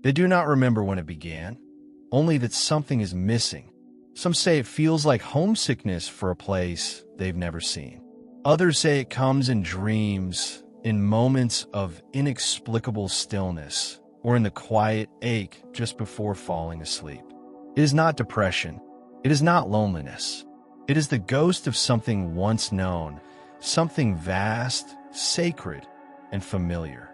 They do not remember when it began, only that something is missing. Some say it feels like homesickness for a place they've never seen. Others say it comes in dreams, in moments of inexplicable stillness, or in the quiet ache just before falling asleep. It is not depression. It is not loneliness. It is the ghost of something once known, something vast, sacred, and familiar.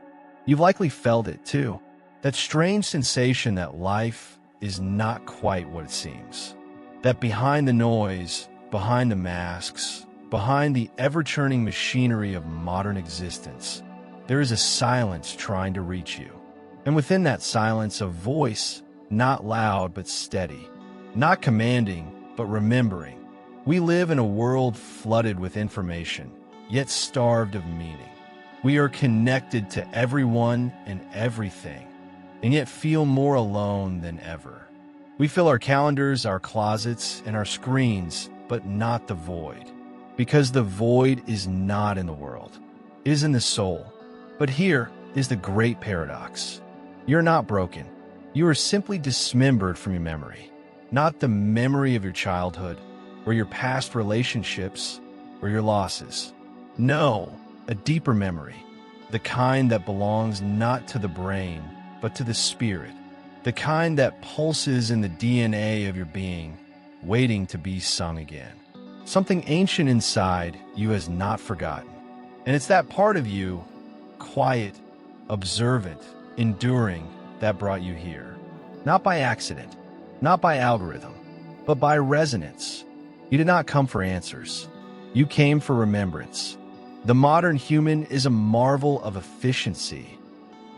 You've likely felt it, too. That strange sensation that life is not quite what it seems. That behind the noise, behind the masks, behind the ever-churning machinery of modern existence, there is a silence trying to reach you. And within that silence, a voice, not loud but steady, not commanding but remembering. We live in a world flooded with information, yet starved of meaning. We are connected to everyone and everything, and yet feel more alone than ever. We fill our calendars, our closets, and our screens, but not the void. Because the void is not in the world. It is in the soul. But here is the great paradox. You're not broken. You are simply dismembered from your memory. Not the memory of your childhood, or your past relationships, or your losses. No, a deeper memory. The kind that belongs not to the brain, but to the spirit. The kind that pulses in the DNA of your being, waiting to be sung again. Something ancient inside you has not forgotten. And it's that part of you, quiet, observant, enduring, that brought you here. Not by accident, not by algorithm, but by resonance. You did not come for answers. You came for remembrance. The modern human is a marvel of efficiency.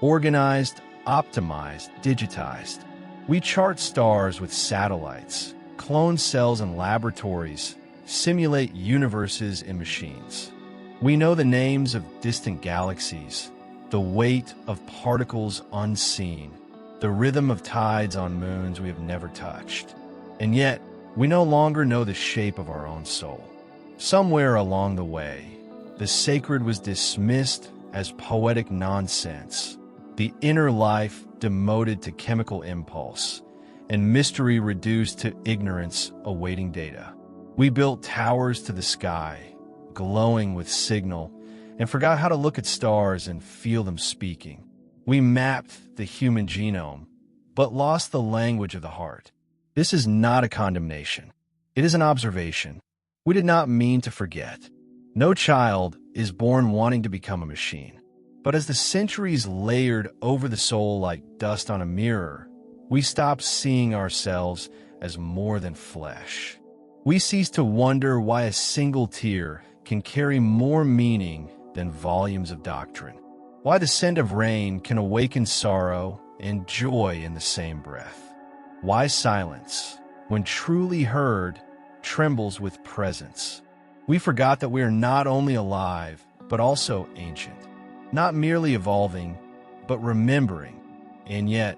Organized, optimized, digitized. We chart stars with satellites, clone cells in laboratories, simulate universes in machines. We know the names of distant galaxies, the weight of particles unseen, the rhythm of tides on moons we have never touched. And yet, we no longer know the shape of our own soul. Somewhere along the way, the sacred was dismissed as poetic nonsense, the inner life demoted to chemical impulse, and mystery reduced to ignorance awaiting data. We built towers to the sky, glowing with signal, and forgot how to look at stars and feel them speaking. We mapped the human genome, but lost the language of the heart. This is not a condemnation. It is an observation. We did not mean to forget. No child is born wanting to become a machine. But as the centuries layered over the soul like dust on a mirror, we stopped seeing ourselves as more than flesh. We ceased to wonder why a single tear can carry more meaning than volumes of doctrine. Why the scent of rain can awaken sorrow and joy in the same breath. Why silence, when truly heard, trembles with presence. We forgot that we are not only alive, but also ancient. Not merely evolving, but remembering. And yet,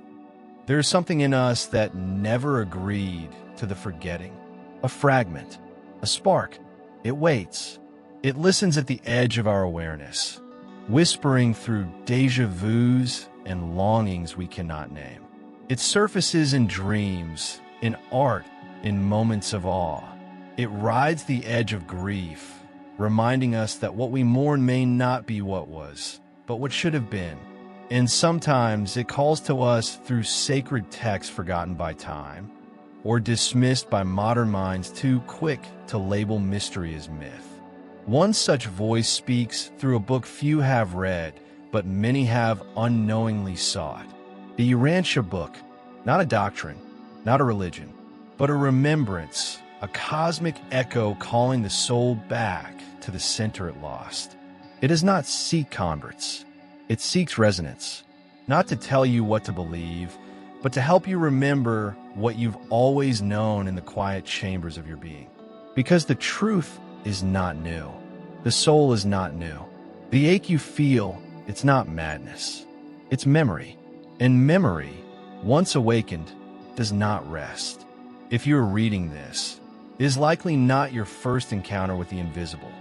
there is something in us that never agreed to the forgetting. A fragment, a spark. It waits. It listens at the edge of our awareness, whispering through déjà vus and longings we cannot name. It surfaces in dreams, in art, in moments of awe. It rides the edge of grief, reminding us that what we mourn may not be what was, but what should have been. And sometimes it calls to us through sacred texts forgotten by time, or dismissed by modern minds too quick to label mystery as myth. One such voice speaks through a book few have read, but many have unknowingly sought. The Urantia Book, not a doctrine, not a religion, but a remembrance, a cosmic echo calling the soul back to the center it lost. It does not seek converts. It seeks resonance, not to tell you what to believe, but to help you remember what you've always known in the quiet chambers of your being. Because the truth is not new. The soul is not new. The ache you feel, it's not madness. It's memory. And memory, once awakened, does not rest. If you're reading this, it is likely not your first encounter with the invisible.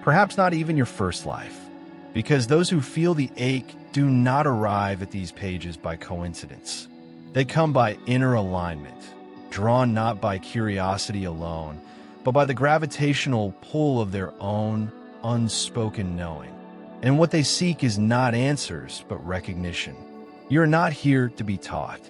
Perhaps not even your first life. Because those who feel the ache do not arrive at these pages by coincidence. They come by inner alignment, drawn not by curiosity alone, but by the gravitational pull of their own unspoken knowing. And what they seek is not answers, but recognition. You are not here to be taught.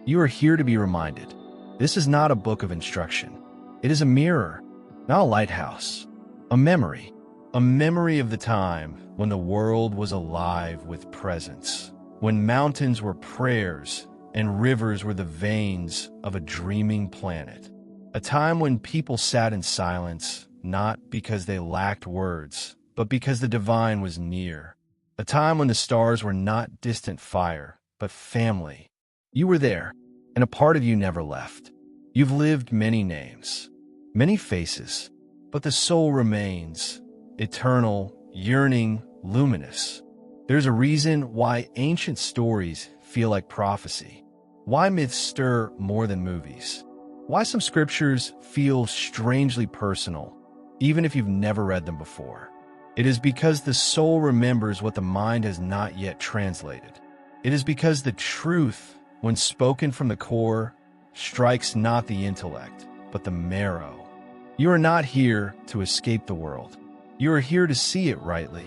You are here to be reminded. This is not a book of instruction. It is a mirror, not a lighthouse, a memory of the time when the world was alive with presence, when mountains were prayers and rivers were the veins of a dreaming planet. A time when people sat in silence, not because they lacked words, but because the divine was near. A time when the stars were not distant fire, but family. You were there, and a part of you never left. You've lived many names, many faces, but the soul remains, eternal, yearning, luminous. There's a reason why ancient stories feel like prophecy, why myths stir more than movies, why some scriptures feel strangely personal, even if you've never read them before. It is because the soul remembers what the mind has not yet translated. It is because the truth, when spoken from the core, strikes not the intellect, but the marrow. You are not here to escape the world. You are here to see it rightly,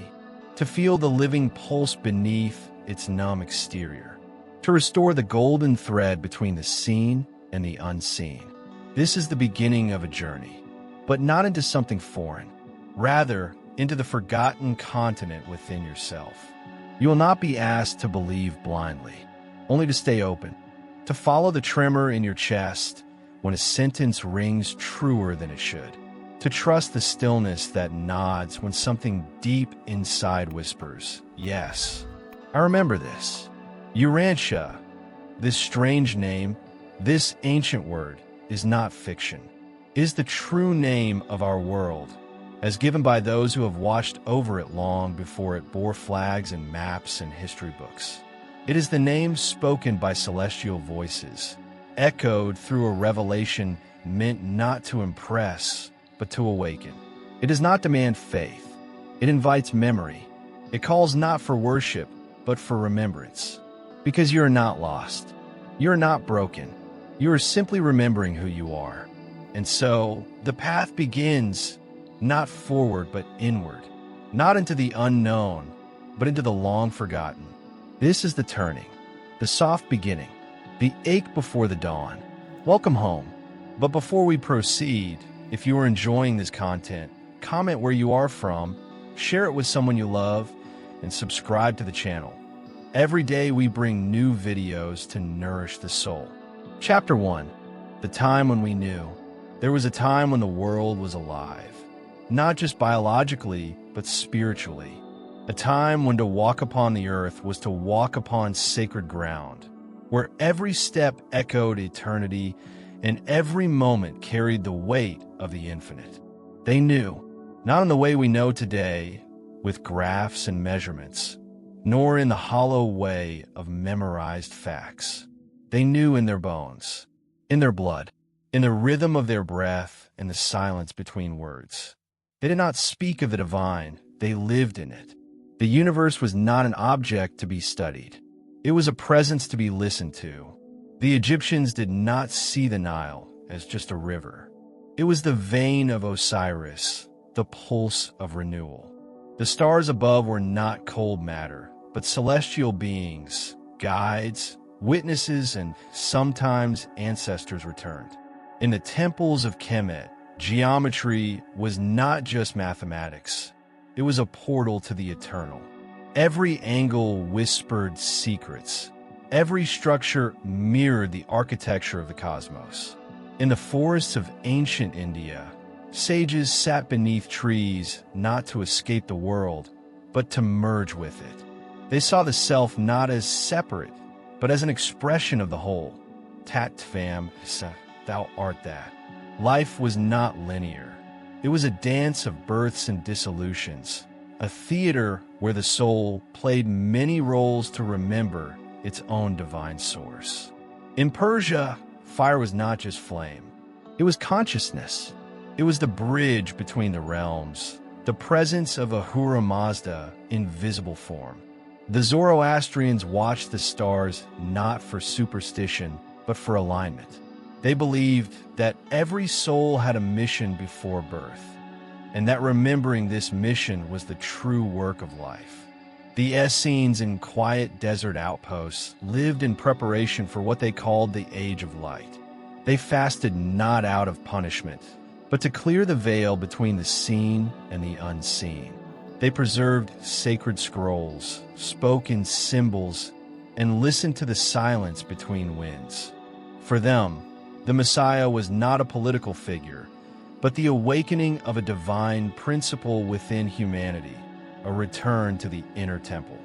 to feel the living pulse beneath its numb exterior, to restore the golden thread between the seen and the unseen. This is the beginning of a journey, but not into something foreign, rather into the forgotten continent within yourself. You will not be asked to believe blindly, only to stay open, to follow the tremor in your chest when a sentence rings truer than it should, to trust the stillness that nods when something deep inside whispers, yes, I remember this. Urantia, this strange name, this ancient word, is not fiction. It is the true name of our world, as given by those who have watched over it long before it bore flags and maps and history books. It is the name spoken by celestial voices, echoed through a revelation meant not to impress, but to awaken. It does not demand faith. It invites memory. It calls not for worship, but for remembrance. Because you are not lost. You are not broken. You are simply remembering who you are. And so, the path begins not forward, but inward. Not into the unknown, but into the long forgotten. This is the turning, the soft beginning, the ache before the dawn. Welcome home. But before we proceed, if you are enjoying this content, comment where you are from, share it with someone you love, and subscribe to the channel. Every day we bring new videos to nourish the soul. Chapter 1. The time when we knew. There was a time when the world was alive, not just biologically, but spiritually. A time when to walk upon the earth was to walk upon sacred ground, where every step echoed eternity and every moment carried the weight of the infinite. They knew, not in the way we know today, with graphs and measurements, nor in the hollow way of memorized facts. They knew in their bones, in their blood, in the rhythm of their breath and the silence between words. They did not speak of the divine, they lived in it. The universe was not an object to be studied. It was a presence to be listened to. The Egyptians did not see the Nile as just a river. It was the vein of Osiris, the pulse of renewal. The stars above were not cold matter, but celestial beings, guides, witnesses, and sometimes ancestors returned. In the temples of Kemet, geometry was not just mathematics. It was a portal to the eternal. Every angle whispered secrets. Every structure mirrored the architecture of the cosmos. In the forests of ancient India, sages sat beneath trees not to escape the world, but to merge with it. They saw the self not as separate, but as an expression of the whole. Tat tvam, thou art that. Life was not linear. It was a dance of births and dissolutions, a theater where the soul played many roles to remember its own divine source. In Persia, fire was not just flame. It was consciousness. It was the bridge between the realms, the presence of Ahura Mazda in visible form. The Zoroastrians watched the stars not for superstition, but for alignment. They believed that every soul had a mission before birth, and that remembering this mission was the true work of life. The Essenes in quiet desert outposts lived in preparation for what they called the Age of Light. They fasted not out of punishment, but to clear the veil between the seen and the unseen. They preserved sacred scrolls, spoke in symbols, and listened to the silence between winds. For them, the Messiah was not a political figure, but the awakening of a divine principle within humanity, a return to the inner temple.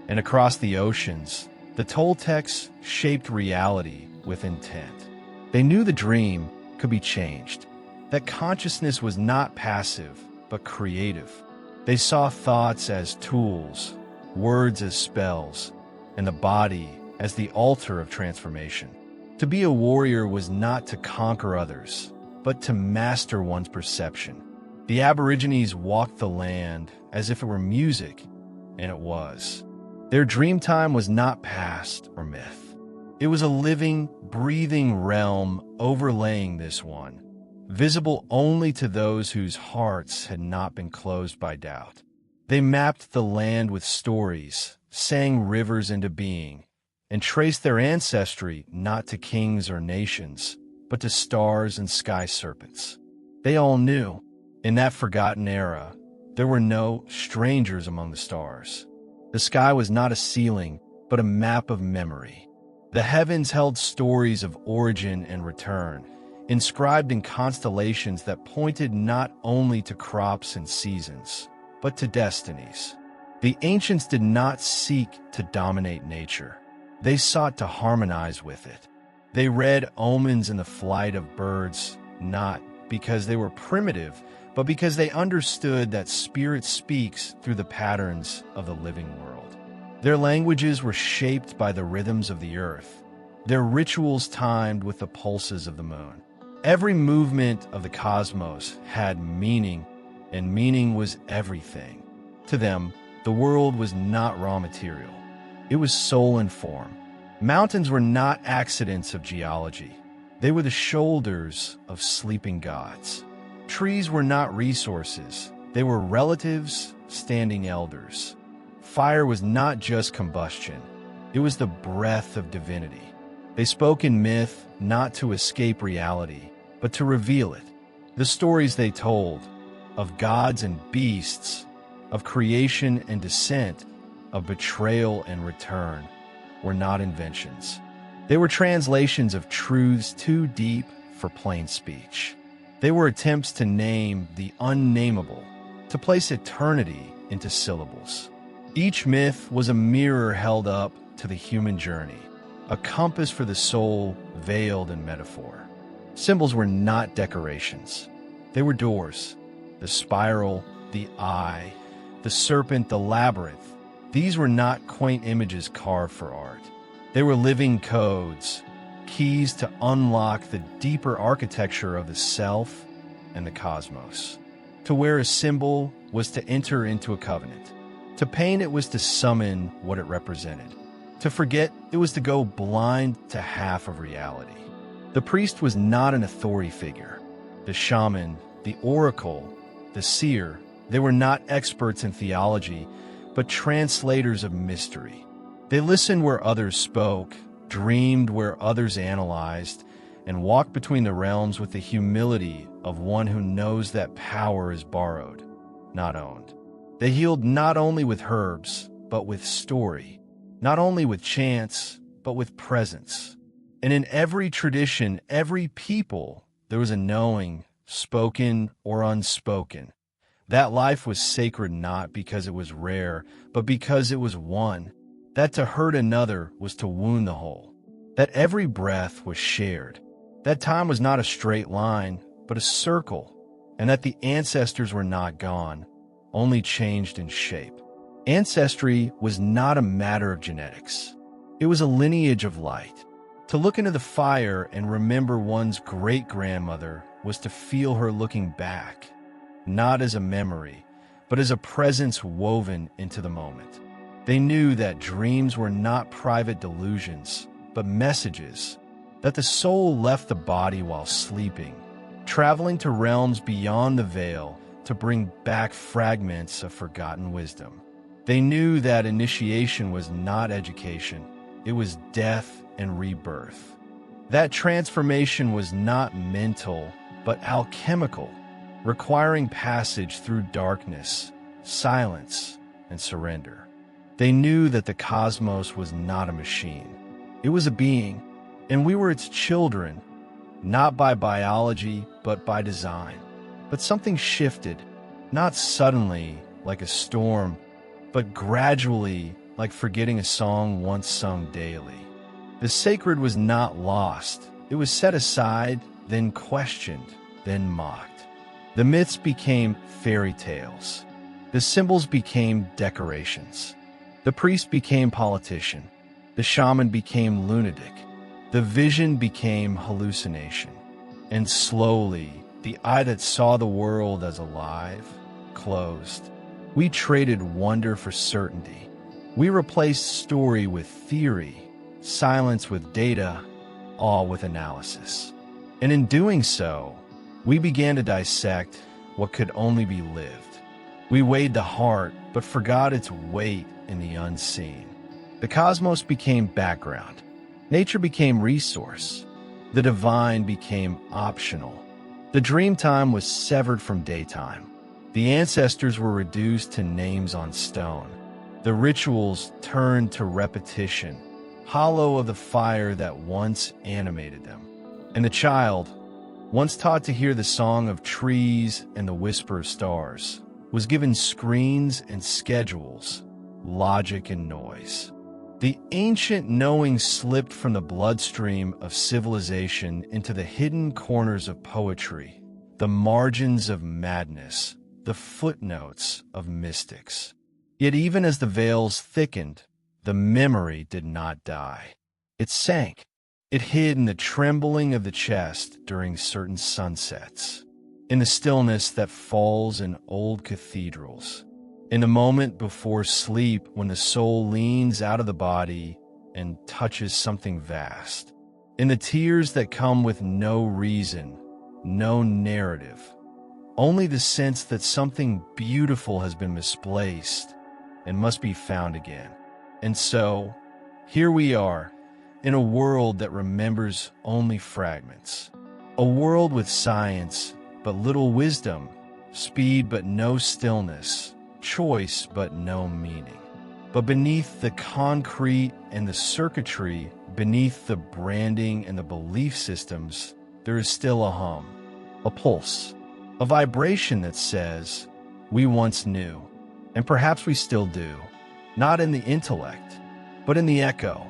And across the oceans, the Toltecs shaped reality with intent. They knew the dream could be changed, that consciousness was not passive, but creative. They saw thoughts as tools, words as spells, and the body as the altar of transformation. To be a warrior was not to conquer others, but to master one's perception. The Aborigines walked the land as if it were music, and it was. Their dream time was not past or myth. It was a living, breathing realm overlaying this one, visible only to those whose hearts had not been closed by doubt. They mapped the land with stories, sang rivers into being, and traced their ancestry not to kings or nations, but to stars and sky serpents. They all knew, in that forgotten era, there were no strangers among the stars. The sky was not a ceiling, but a map of memory. The heavens held stories of origin and return, inscribed in constellations that pointed not only to crops and seasons, but to destinies. The ancients did not seek to dominate nature. They sought to harmonize with it. They read omens in the flight of birds, not because they were primitive, but because they understood that spirit speaks through the patterns of the living world. Their languages were shaped by the rhythms of the earth, their rituals timed with the pulses of the moon. Every movement of the cosmos had meaning, and meaning was everything. To them, the world was not raw material. It was soul and form. Mountains were not accidents of geology. They were the shoulders of sleeping gods. Trees were not resources. They were relatives, standing elders. Fire was not just combustion. It was the breath of divinity. They spoke in myth not to escape reality, but to reveal it. The stories they told, of gods and beasts, of creation and descent, of betrayal and return, were not inventions. They were translations of truths too deep for plain speech. They were attempts to name the unnameable, to place eternity into syllables. Each myth was a mirror held up to the human journey, a compass for the soul veiled in metaphor. Symbols were not decorations. They were doors. The spiral, the eye, the serpent, the labyrinth. These were not quaint images carved for art. They were living codes, keys to unlock the deeper architecture of the self and the cosmos. To wear a symbol was to enter into a covenant. To paint it was to summon what it represented. To forget it was to go blind to half of reality. The priest was not an authority figure. The shaman, the oracle, the seer, they were not experts in theology, but translators of mystery. They listened where others spoke, dreamed where others analyzed, and walked between the realms with the humility of one who knows that power is borrowed, not owned. They healed not only with herbs, but with story, not only with chants, but with presence. And in every tradition, every people, there was a knowing, spoken or unspoken. That life was sacred not because it was rare, but because it was one. That to hurt another was to wound the whole. That every breath was shared. That time was not a straight line, but a circle. And that the ancestors were not gone, only changed in shape. Ancestry was not a matter of genetics. It was a lineage of light. To look into the fire and remember one's great-grandmother was to feel her looking back, not as a memory, but as a presence woven into the moment. They knew that dreams were not private delusions, but messages, that the soul left the body while sleeping, traveling to realms beyond the veil to bring back fragments of forgotten wisdom. They knew that initiation was not education, it was death and rebirth. That transformation was not mental, but alchemical, requiring passage through darkness, silence, and surrender. They knew that the cosmos was not a machine. It was a being, and we were its children, not by biology, but by design. But something shifted, not suddenly, like a storm, but gradually, like forgetting a song once sung daily. The sacred was not lost. It was set aside, then questioned, then mocked. The myths became fairy tales. The symbols became decorations. The priest became politician. The shaman became lunatic. The vision became hallucination. And slowly, the eye that saw the world as alive closed. We traded wonder for certainty. We replaced story with theory, silence with data, awe with analysis. And in doing so, we began to dissect what could only be lived. We weighed the heart, but forgot its weight in the unseen. The cosmos became background. Nature became resource. The divine became optional. The dream time was severed from daytime. The ancestors were reduced to names on stone. The rituals turned to repetition, hollow of the fire that once animated them. And the child, once taught to hear the song of trees and the whisper of stars, was given screens and schedules, logic and noise. The ancient knowing slipped from the bloodstream of civilization into the hidden corners of poetry, the margins of madness, the footnotes of mystics. Yet even as the veils thickened, the memory did not die. It sank. It hid in the trembling of the chest during certain sunsets, in the stillness that falls in old cathedrals, in the moment before sleep when the soul leans out of the body and touches something vast, in the tears that come with no reason, no narrative, only the sense that something beautiful has been misplaced and must be found again. And so, here we are, in a world that remembers only fragments, a world with science but little wisdom, speed but no stillness, choice but no meaning. But beneath the concrete and the circuitry, beneath the branding and the belief systems, there is still a hum, a pulse, a vibration that says, we once knew, and perhaps we still do, not in the intellect, but in the echo,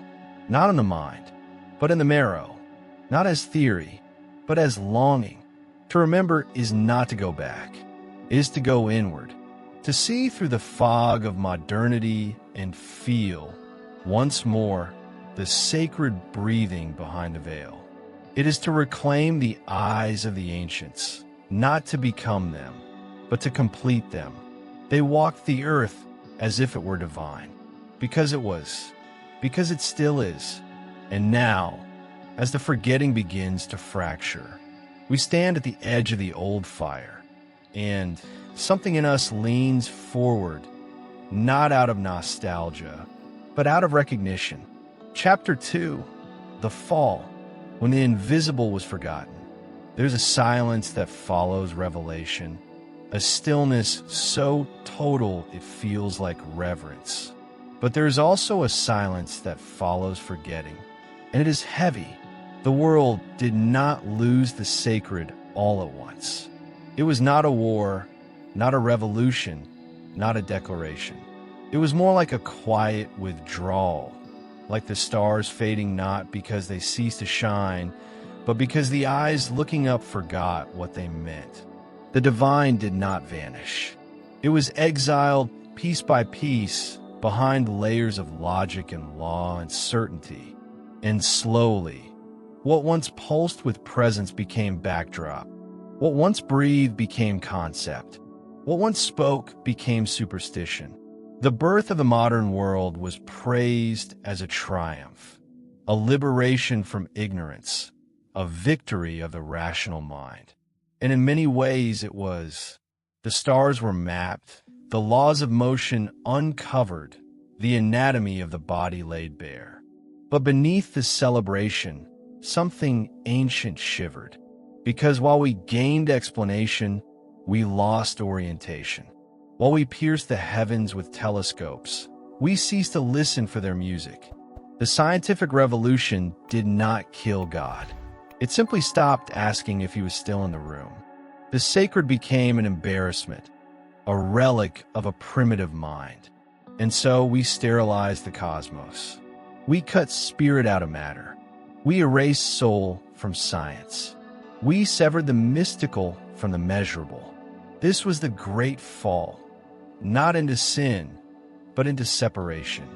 not in the mind, but in the marrow, not as theory, but as longing. To remember is not to go back, is to go inward, to see through the fog of modernity and feel, once more, the sacred breathing behind the veil. It is to reclaim the eyes of the ancients, not to become them, but to complete them. They walked the earth as if it were divine, because it was, because it still is. And now, as the forgetting begins to fracture, we stand at the edge of the old fire, and something in us leans forward, not out of nostalgia, but out of recognition. Chapter 2, The Fall, when the invisible was forgotten. There's a silence that follows revelation, a stillness so total it feels like reverence. But there's also a silence that follows forgetting, and it is heavy. The world did not lose the sacred all at once. It was not a war, not a revolution, not a declaration. It was more like a quiet withdrawal, like the stars fading not because they ceased to shine, but because the eyes looking up forgot what they meant. The divine did not vanish. It was exiled piece by piece behind layers of logic and law and certainty. And slowly, what once pulsed with presence became backdrop. What once breathed became concept. What once spoke became superstition. The birth of the modern world was praised as a triumph, a liberation from ignorance, a victory of the rational mind. And in many ways it was. The stars were mapped, the laws of motion uncovered, the anatomy of the body laid bare. But beneath this celebration, something ancient shivered, because while we gained explanation, we lost orientation. While we pierced the heavens with telescopes, we ceased to listen for their music. The scientific revolution did not kill God. It simply stopped asking if he was still in the room. The sacred became an embarrassment, a relic of a primitive mind. And so we sterilized the cosmos. We cut spirit out of matter. We erased soul from science. We severed the mystical from the measurable. This was the great fall, not into sin, but into separation.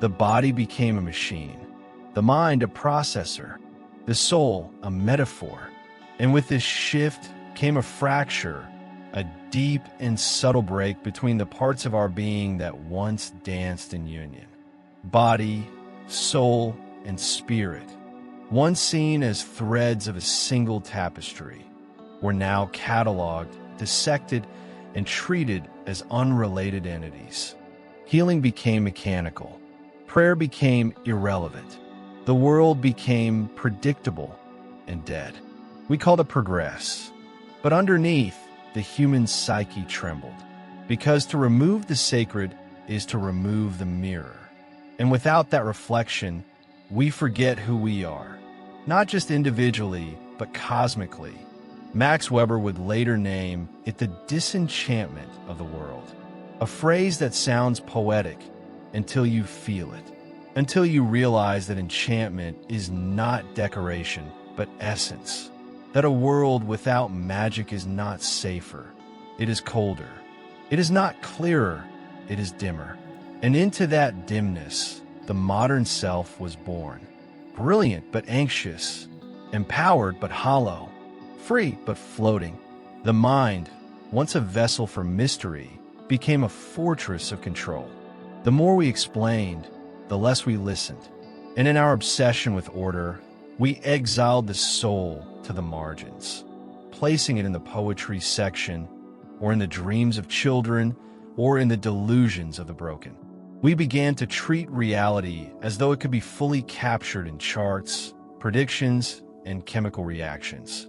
The body became a machine, the mind a processor, the soul a metaphor. And with this shift came a fracture, a deep and subtle break between the parts of our being that once danced in union. Body, soul, and spirit, once seen as threads of a single tapestry, were now cataloged, dissected, and treated as unrelated entities. Healing became mechanical. Prayer became irrelevant. The world became predictable and dead. We called it progress. But underneath, the human psyche trembled, because to remove the sacred is to remove the mirror. And without that reflection, we forget who we are, not just individually, but cosmically. Max Weber would later name it the disenchantment of the world, a phrase that sounds poetic until you feel it, until you realize that enchantment is not decoration, but essence, that a world without magic is not safer, it is colder. It is not clearer, it is dimmer. And into that dimness, the modern self was born, brilliant but anxious, empowered but hollow, free but floating. The mind, once a vessel for mystery, became a fortress of control. The more we explained, the less we listened. And in our obsession with order, we exiled the soul to the margins, placing it in the poetry section, or in the dreams of children, or in the delusions of the broken. We began to treat reality as though it could be fully captured in charts, predictions, and chemical reactions.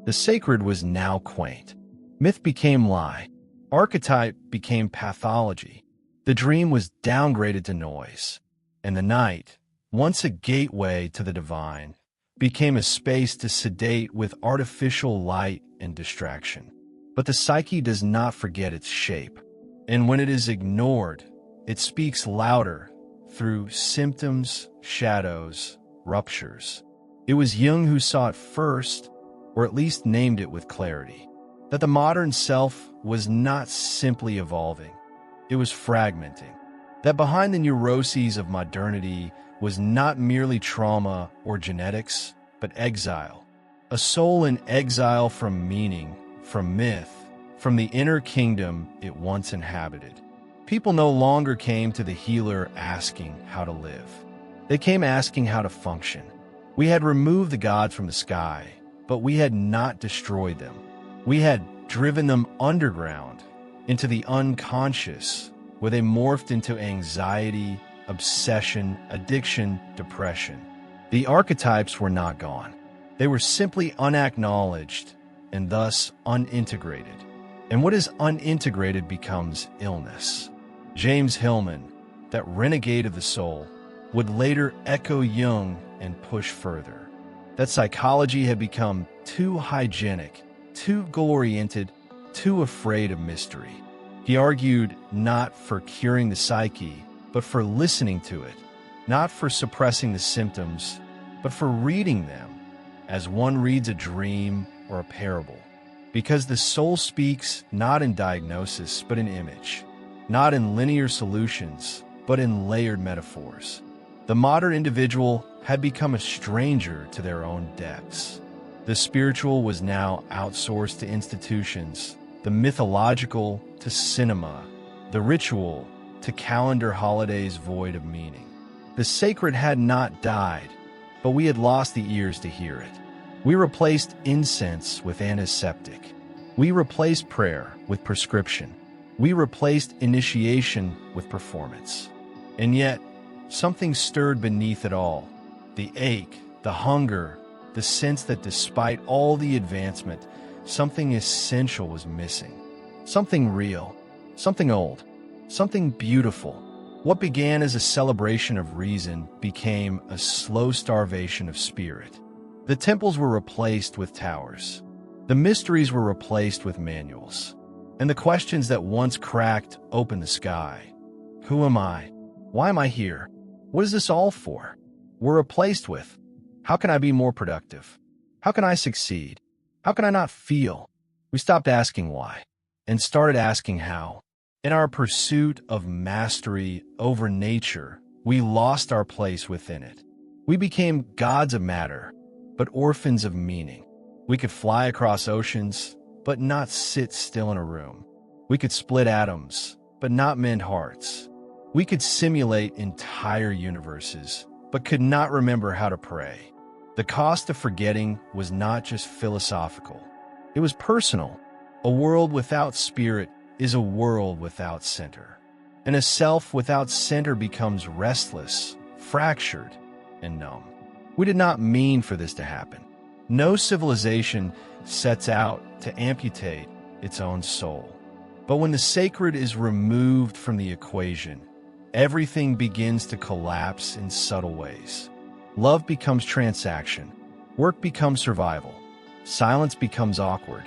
The sacred was now quaint. Myth became lie. Archetype became pathology. The dream was downgraded to noise. And the night, once a gateway to the divine, became a space to sedate with artificial light and distraction. But the psyche does not forget its shape. And when it is ignored, it speaks louder through symptoms, shadows, ruptures. It was Jung who saw it first, or at least named it with clarity, that the modern self was not simply evolving, it was fragmenting. That behind the neuroses of modernity was not merely trauma or genetics, but exile. A soul in exile from meaning, from myth, from the inner kingdom it once inhabited. People no longer came to the healer asking how to live. They came asking how to function. We had removed the gods from the sky, but we had not destroyed them. We had driven them underground into the unconscious, where they morphed into anxiety, obsession, addiction, depression. The archetypes were not gone. They were simply unacknowledged and thus unintegrated. And what is unintegrated becomes illness. James Hillman, that renegade of the soul, would later echo Jung and push further. That psychology had become too hygienic, too goal-oriented, too afraid of mystery. He argued not for curing the psyche, but for listening to it, not for suppressing the symptoms, but for reading them as one reads a dream or a parable. Because the soul speaks not in diagnosis, but in image, not in linear solutions, but in layered metaphors. The modern individual had become a stranger to their own depths. The spiritual was now outsourced to institutions, the mythological to cinema, the ritual to calendar holidays void of meaning. The sacred had not died, but we had lost the ears to hear it. We replaced incense with antiseptic. We replaced prayer with prescription. We replaced initiation with performance. And yet, something stirred beneath it all. The ache, the hunger, the sense that despite all the advancement, something essential was missing. Something real, something old, something beautiful. What began as a celebration of reason became a slow starvation of spirit. The temples were replaced with towers. The mysteries were replaced with manuals. And the questions that once cracked open the sky. Who am I? Why am I here? What is this all for? Were replaced with, how can I be more productive? How can I succeed? How can I not feel? We stopped asking why and started asking how. In our pursuit of mastery over nature, we lost our place within it. We became gods of matter, but orphans of meaning. We could fly across oceans, but not sit still in a room. We could split atoms, but not mend hearts. We could simulate entire universes, but could not remember how to pray. The cost of forgetting was not just philosophical. It was personal. A world without spirit is a world without center. And a self without center becomes restless, fractured, and numb. We did not mean for this to happen. No civilization sets out to amputate its own soul. But when the sacred is removed from the equation, everything begins to collapse in subtle ways. Love becomes transaction, work becomes survival, silence becomes awkward,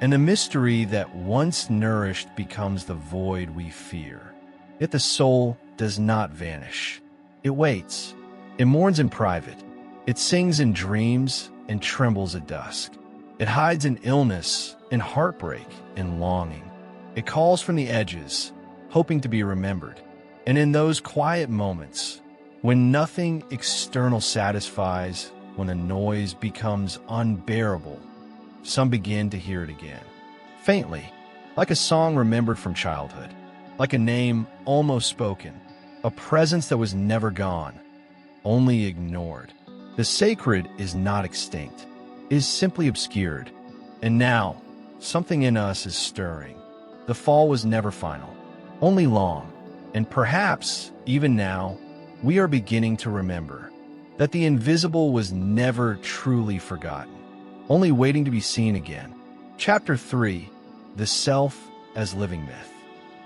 and the mystery that once nourished becomes the void we fear. Yet the soul does not vanish. It waits. It mourns in private. It sings in dreams and trembles at dusk. It hides in illness, in heartbreak, in longing. It calls from the edges, hoping to be remembered. And in those quiet moments, when nothing external satisfies, when the noise becomes unbearable, some begin to hear it again. Faintly, like a song remembered from childhood, like a name almost spoken, a presence that was never gone, only ignored. The sacred is not extinct, it is simply obscured. And now, something in us is stirring. The fall was never final, only long. And perhaps, even now, we are beginning to remember that the invisible was never truly forgotten, only waiting to be seen again. Chapter 3, The Self as Living Myth.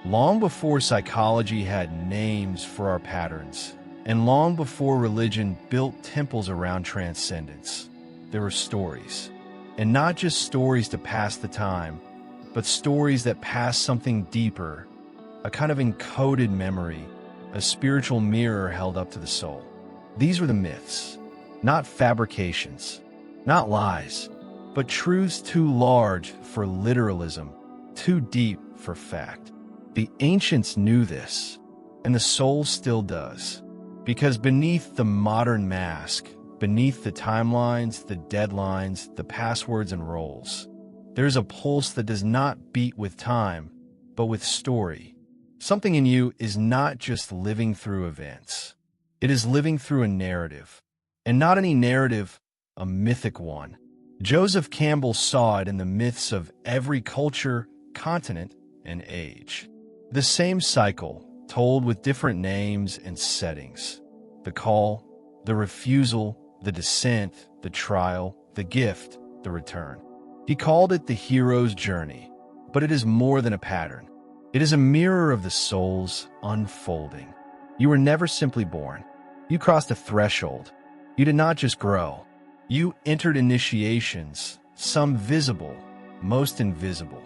Long before psychology had names for our patterns, and long before religion built temples around transcendence, there were stories. And not just stories to pass the time, but stories that pass something deeper, a kind of encoded memory, a spiritual mirror held up to the soul. These were the myths, not fabrications, not lies, but truths too large for literalism, too deep for fact. The ancients knew this, and the soul still does, because beneath the modern mask, beneath the timelines, the deadlines, the passwords and roles, there's a pulse that does not beat with time, but with story. Something in you is not just living through events. It is living through a narrative. And not any narrative, a mythic one. Joseph Campbell saw it in the myths of every culture, continent, and age. The same cycle, told with different names and settings. The call, the refusal, the descent, the trial, the gift, the return. He called it the hero's journey, but it is more than a pattern. It is a mirror of the soul's unfolding. You were never simply born. You crossed a threshold. You did not just grow. You entered initiations, some visible, most invisible.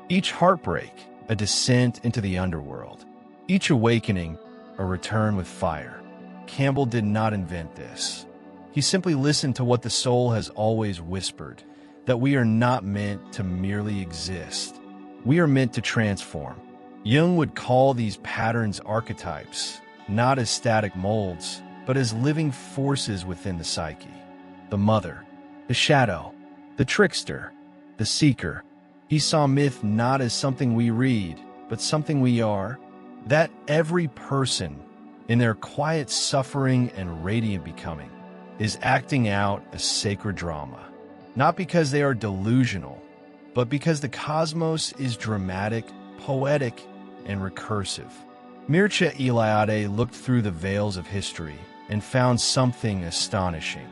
Each heartbreak, a descent into the underworld. Each awakening, a return with fire. Campbell did not invent this. He simply listened to what the soul has always whispered, that we are not meant to merely exist. We are meant to transform. Jung would call these patterns archetypes, not as static molds, but as living forces within the psyche. The mother, the shadow, the trickster, the seeker. He saw myth not as something we read, but something we are, That every person, in their quiet suffering and radiant becoming, is acting out a sacred drama, not because they are delusional, but because the cosmos is dramatic, poetic, and recursive. Mircea Eliade looked through the veils of history and found something astonishing,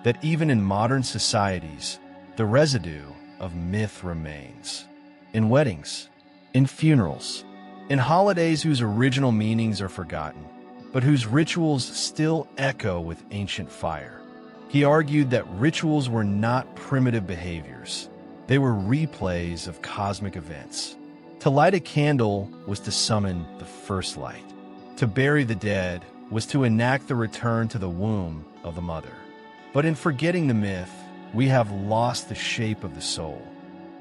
that even in modern societies, the residue of myth remains. In weddings, in funerals, in holidays whose original meanings are forgotten, but whose rituals still echo with ancient fire. He argued that rituals were not primitive behaviors. They were replays of cosmic events. To light a candle was to summon the first light. To bury the dead was to enact the return to the womb of the mother. But in forgetting the myth, we have lost the shape of the soul.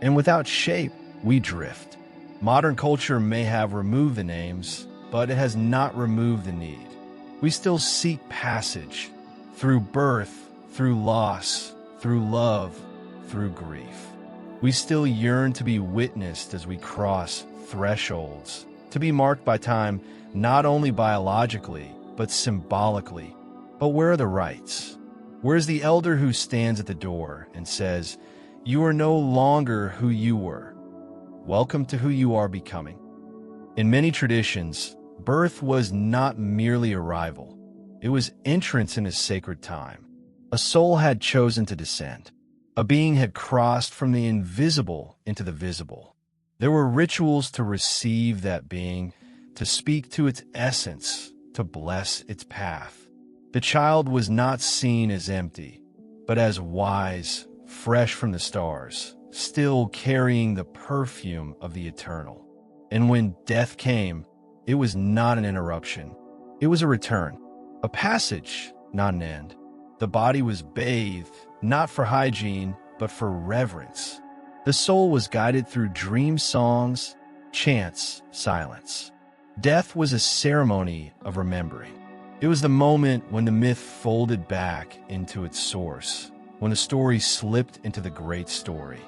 And without shape, we drift. Modern culture may have removed the names, but it has not removed the need. We still seek passage through birth, through loss, through love, through grief. We still yearn to be witnessed as we cross thresholds, to be marked by time not only biologically, but symbolically. But where are the rites? Where is the elder who stands at the door and says, "You are no longer who you were. Welcome to who you are becoming"? In many traditions, birth was not merely arrival. It was entrance in a sacred time. A soul had chosen to descend. A being had crossed from the invisible into the visible. There were rituals to receive that being, to speak to its essence, to bless its path. The child was not seen as empty, but as wise, fresh from the stars, still carrying the perfume of the eternal. And when death came, it was not an interruption. It was a return, a passage, not an end. The body was bathed, not for hygiene, but for reverence. The soul was guided through dream songs, chants, silence. Death was a ceremony of remembering. It was the moment when the myth folded back into its source, when the story slipped into the great story.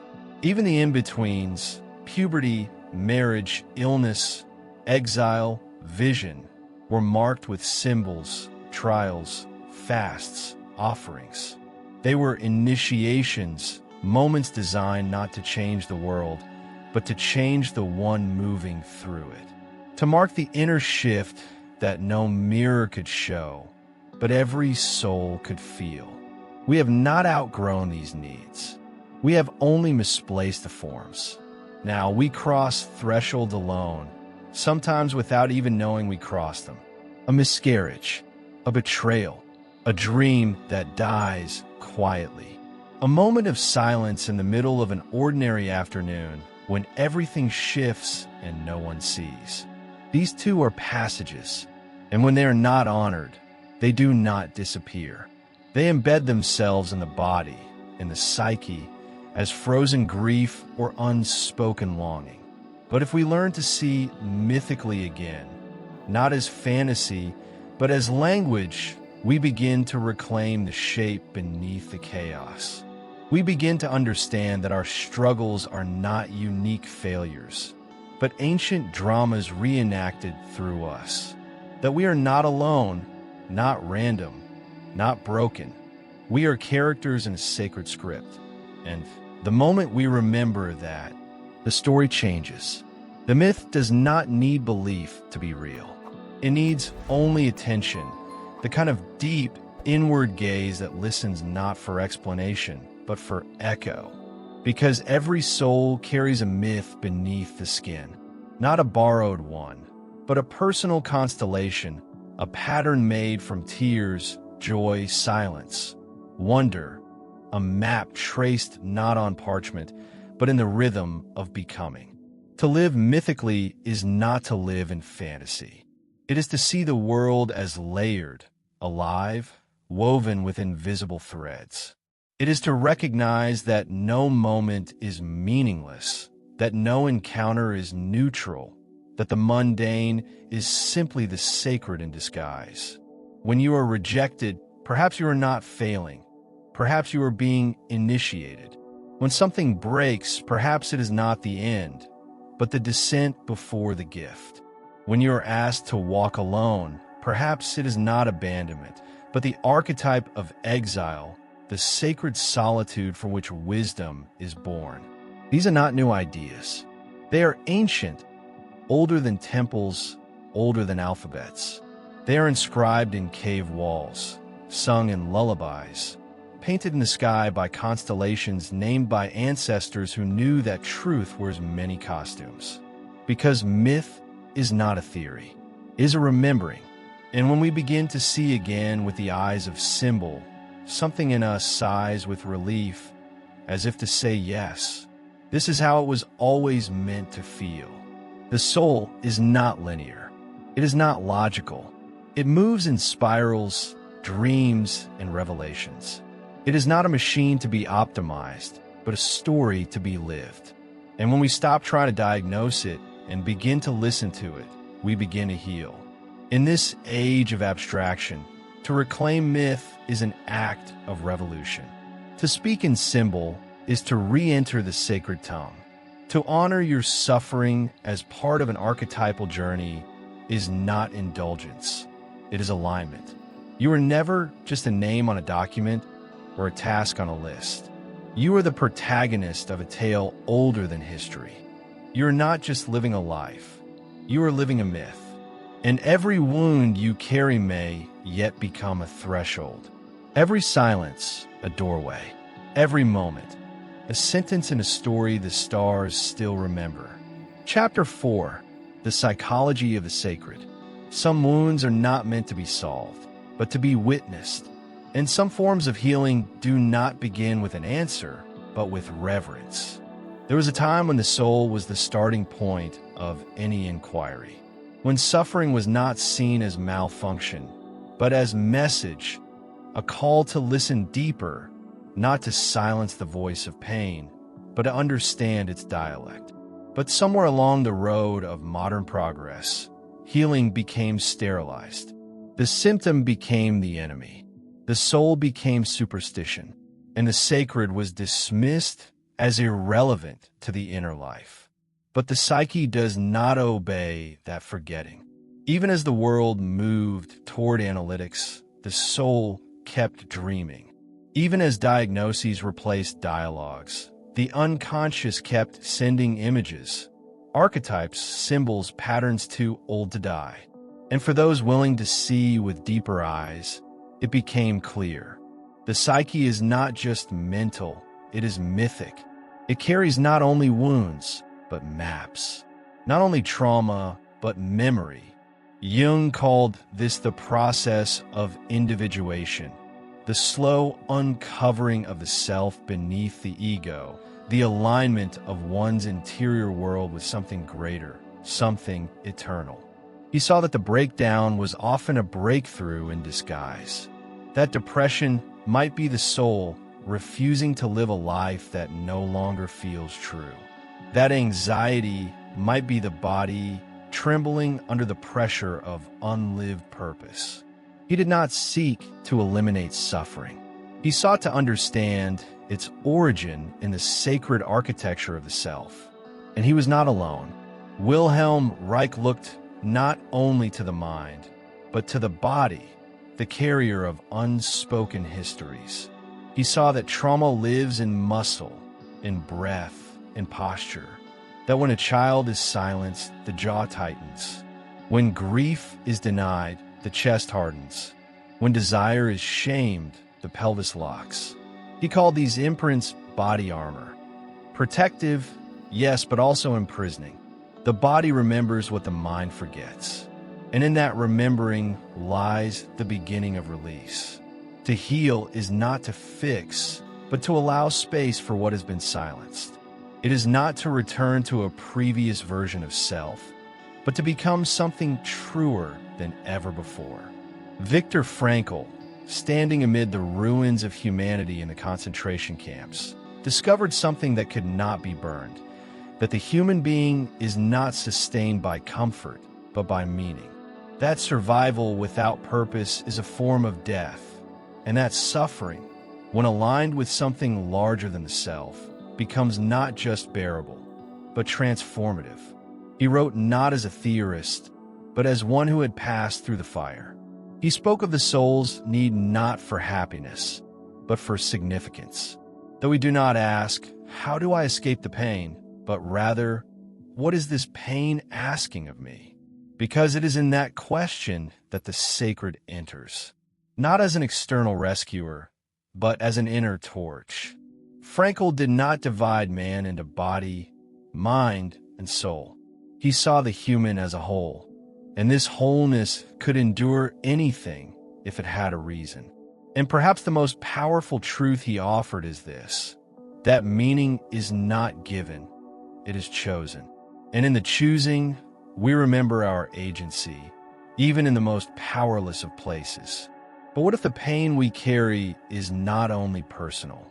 Even the in-betweens, puberty, marriage, illness, exile, vision, were marked with symbols, trials, fasts, offerings. They were initiations, moments designed not to change the world, but to change the one moving through it. To mark the inner shift that no mirror could show, but every soul could feel. We have not outgrown these needs. We have only misplaced the forms. Now we cross thresholds alone, sometimes without even knowing we crossed them. A miscarriage, a betrayal, a dream that dies quietly. A moment of silence in the middle of an ordinary afternoon when everything shifts and no one sees. These two are passages, and when they are not honored, they do not disappear. They embed themselves in the body, in the psyche, as frozen grief or unspoken longing. But if we learn to see mythically again, not as fantasy, but as language, we begin to reclaim the shape beneath the chaos. We begin to understand that our struggles are not unique failures, but ancient dramas reenacted through us. That we are not alone, not random, not broken. We are characters in a sacred script. And the moment we remember that, the story changes. The myth does not need belief to be real. It needs only attention, the kind of deep, inward gaze that listens not for explanation, but for echo. Because every soul carries a myth beneath the skin, not a borrowed one, but a personal constellation, a pattern made from tears, joy, silence, wonder, a map traced not on parchment, but in the rhythm of becoming. To live mythically is not to live in fantasy. It is to see the world as layered, alive, woven with invisible threads. It is to recognize that no moment is meaningless, that no encounter is neutral, that the mundane is simply the sacred in disguise. When you are rejected, perhaps you are not failing. Perhaps you are being initiated. When something breaks, perhaps it is not the end, but the descent before the gift. When you are asked to walk alone, perhaps it is not abandonment, but the archetype of exile, the sacred solitude for which wisdom is born. These are not new ideas. They are ancient, older than temples, older than alphabets. They are inscribed in cave walls, sung in lullabies, painted in the sky by constellations named by ancestors who knew that truth wears many costumes. Because myth is not a theory, it is a remembering. And when we begin to see again with the eyes of symbol, something in us sighs with relief, as if to say yes. This is how it was always meant to feel. The soul is not linear. It is not logical. It moves in spirals, dreams, and revelations. It is not a machine to be optimized, but a story to be lived. And when we stop trying to diagnose it and begin to listen to it, we begin to heal. In this age of abstraction, to reclaim myth is an act of revolution. To speak in symbol is to re-enter the sacred tongue. To honor your suffering as part of an archetypal journey is not indulgence. It is alignment. You are never just a name on a document or a task on a list. You are the protagonist of a tale older than history. You are not just living a life. You are living a myth. And every wound you carry may yet become a threshold. Every silence, a doorway. Every moment, a sentence in a story the stars still remember. Chapter 4, The Psychology of the Sacred. Some wounds are not meant to be solved, but to be witnessed. And some forms of healing do not begin with an answer, but with reverence. There was a time when the soul was the starting point of any inquiry, when suffering was not seen as malfunction, but as message, a call to listen deeper, not to silence the voice of pain, but to understand its dialect. But somewhere along the road of modern progress, healing became sterilized. The symptom became the enemy. The soul became superstition, and the sacred was dismissed as irrelevant to the inner life. But the psyche does not obey that forgetting. Even as the world moved toward analytics, the soul kept dreaming. Even as diagnoses replaced dialogues, the unconscious kept sending images, archetypes, symbols, patterns too old to die. And for those willing to see with deeper eyes, it became clear. The psyche is not just mental, it is mythic. It carries not only wounds, but maps. Not only trauma, but memory. Jung called this the process of individuation, the slow uncovering of the self beneath the ego, the alignment of one's interior world with something greater, something eternal. He saw that the breakdown was often a breakthrough in disguise. That depression might be the soul refusing to live a life that no longer feels true. That anxiety might be the body trembling under the pressure of unlived purpose. He did not seek to eliminate suffering. He sought to understand its origin in the sacred architecture of the self. And he was not alone. Wilhelm Reich looked not only to the mind, but to the body, the carrier of unspoken histories. He saw that trauma lives in muscle, in breath, in posture. That when a child is silenced, the jaw tightens. When grief is denied, the chest hardens. When desire is shamed, the pelvis locks. He called these imprints body armor. Protective, yes, but also imprisoning. The body remembers what the mind forgets. And in that remembering lies the beginning of release. To heal is not to fix, but to allow space for what has been silenced. It is not to return to a previous version of self, but to become something truer than ever before. Viktor Frankl, standing amid the ruins of humanity in the concentration camps, discovered something that could not be burned, that the human being is not sustained by comfort, but by meaning. That survival without purpose is a form of death, and that suffering, when aligned with something larger than the self, becomes not just bearable, but transformative. He wrote not as a theorist, but as one who had passed through the fire. He spoke of the soul's need not for happiness, but for significance. Though we do not ask, how do I escape the pain, but rather, what is this pain asking of me? Because it is in that question that the sacred enters, not as an external rescuer, but as an inner torch. Frankl did not divide man into body, mind, and soul. He saw the human as a whole, and this wholeness could endure anything if it had a reason. And perhaps the most powerful truth he offered is this: that meaning is not given, it is chosen. And in the choosing, we remember our agency, even in the most powerless of places. But what if the pain we carry is not only personal?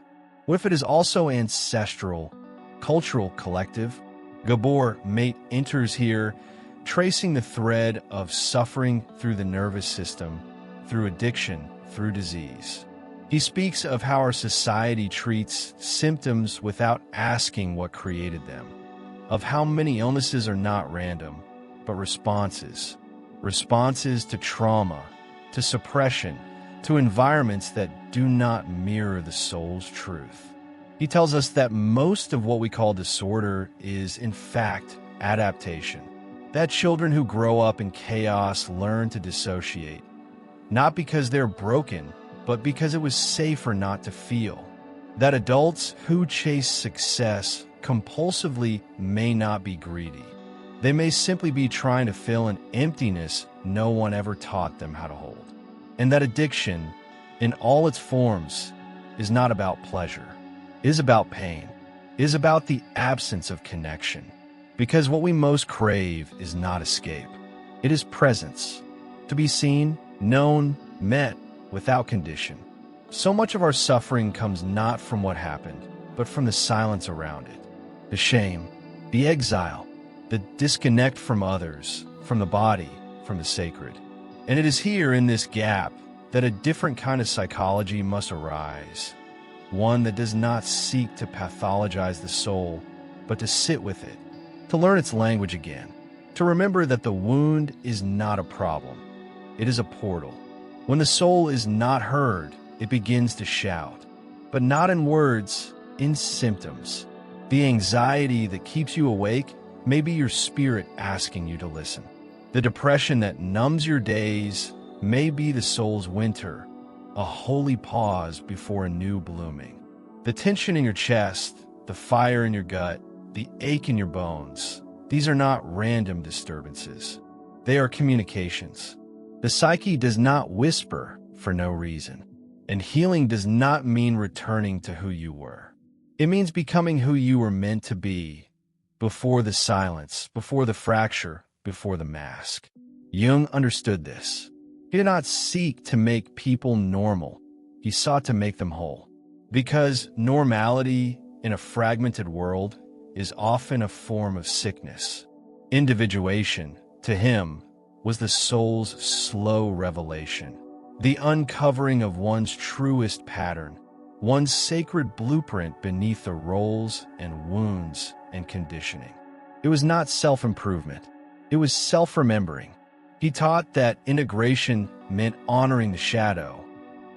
What if it is also ancestral, cultural, collective? Gabor Mate enters here, tracing the thread of suffering through the nervous system, through addiction, through disease. He speaks of how our society treats symptoms without asking what created them, of how many illnesses are not random, but responses to trauma, to suppression, to environments that do not mirror the soul's truth. He tells us that most of what we call disorder is, in fact, adaptation. That children who grow up in chaos learn to dissociate, not because they're broken, but because it was safer not to feel. That adults who chase success compulsively may not be greedy. They may simply be trying to fill an emptiness no one ever taught them how to hold. And that addiction, in all its forms, is not about pleasure, is about pain, is about the absence of connection. Because what we most crave is not escape. It is presence, to be seen, known, met, without condition. So much of our suffering comes not from what happened, but from the silence around it. The shame, the exile, the disconnect from others, from the body, from the sacred. And it is here in this gap that a different kind of psychology must arise. One that does not seek to pathologize the soul, but to sit with it, to learn its language again, to remember that the wound is not a problem. It is a portal. When the soul is not heard, it begins to shout, but not in words, in symptoms. The anxiety that keeps you awake may be your spirit asking you to listen. The depression that numbs your days may be the soul's winter, a holy pause before a new blooming. The tension in your chest, the fire in your gut, the ache in your bones, these are not random disturbances. They are communications. The psyche does not whisper for no reason, and healing does not mean returning to who you were. It means becoming who you were meant to be, before the silence, before the fracture, before the mask. Jung understood this. He did not seek to make people normal. He sought to make them whole. Because normality in a fragmented world is often a form of sickness. Individuation, to him, was the soul's slow revelation, the uncovering of one's truest pattern, one's sacred blueprint beneath the roles and wounds and conditioning. It was not self-improvement. It was self-remembering. He taught that integration meant honoring the shadow,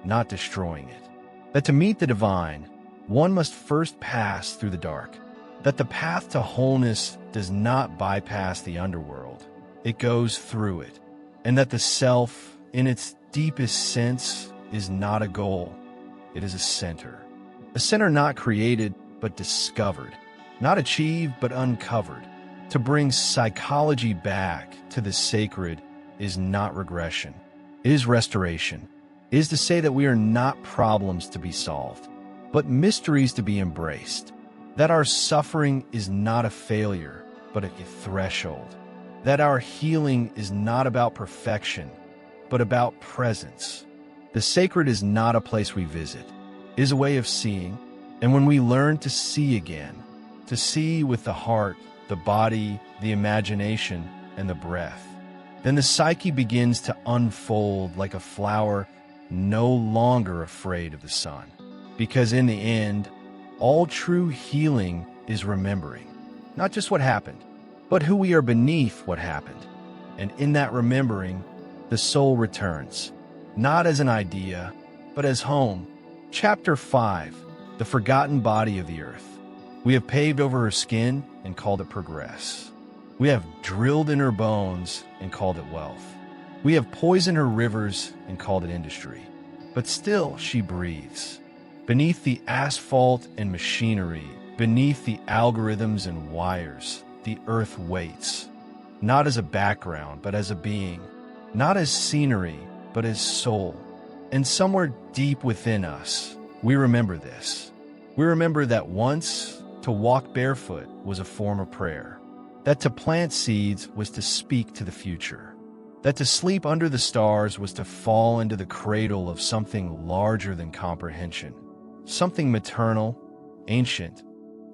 not destroying it. That to meet the divine, one must first pass through the dark. That the path to wholeness does not bypass the underworld. It goes through it. And that the self, in its deepest sense, is not a goal. It is a center. A center not created, but discovered. Not achieved, but uncovered. To bring psychology back to the sacred is not regression. It is restoration. It is to say that we are not problems to be solved, but mysteries to be embraced. That our suffering is not a failure, but a threshold. That our healing is not about perfection, but about presence. The sacred is not a place we visit. It is a way of seeing. And when we learn to see again, to see with the heart, the body, the imagination, and the breath, then the psyche begins to unfold like a flower no longer afraid of the sun. Because in the end, all true healing is remembering, not just what happened, but who we are beneath what happened. And in that remembering, the soul returns, not as an idea, but as home. Chapter 5. The Forgotten Body of the Earth. We have paved over her skin and called it progress. We have drilled in her bones and called it wealth. We have poisoned her rivers and called it industry. But still she breathes. Beneath the asphalt and machinery, beneath the algorithms and wires, the earth waits. Not as a background, but as a being. Not as scenery, but as soul. And somewhere deep within us, we remember this. We remember that once to walk barefoot was a form of prayer. That to plant seeds was to speak to the future. That to sleep under the stars was to fall into the cradle of something larger than comprehension. Something maternal, ancient,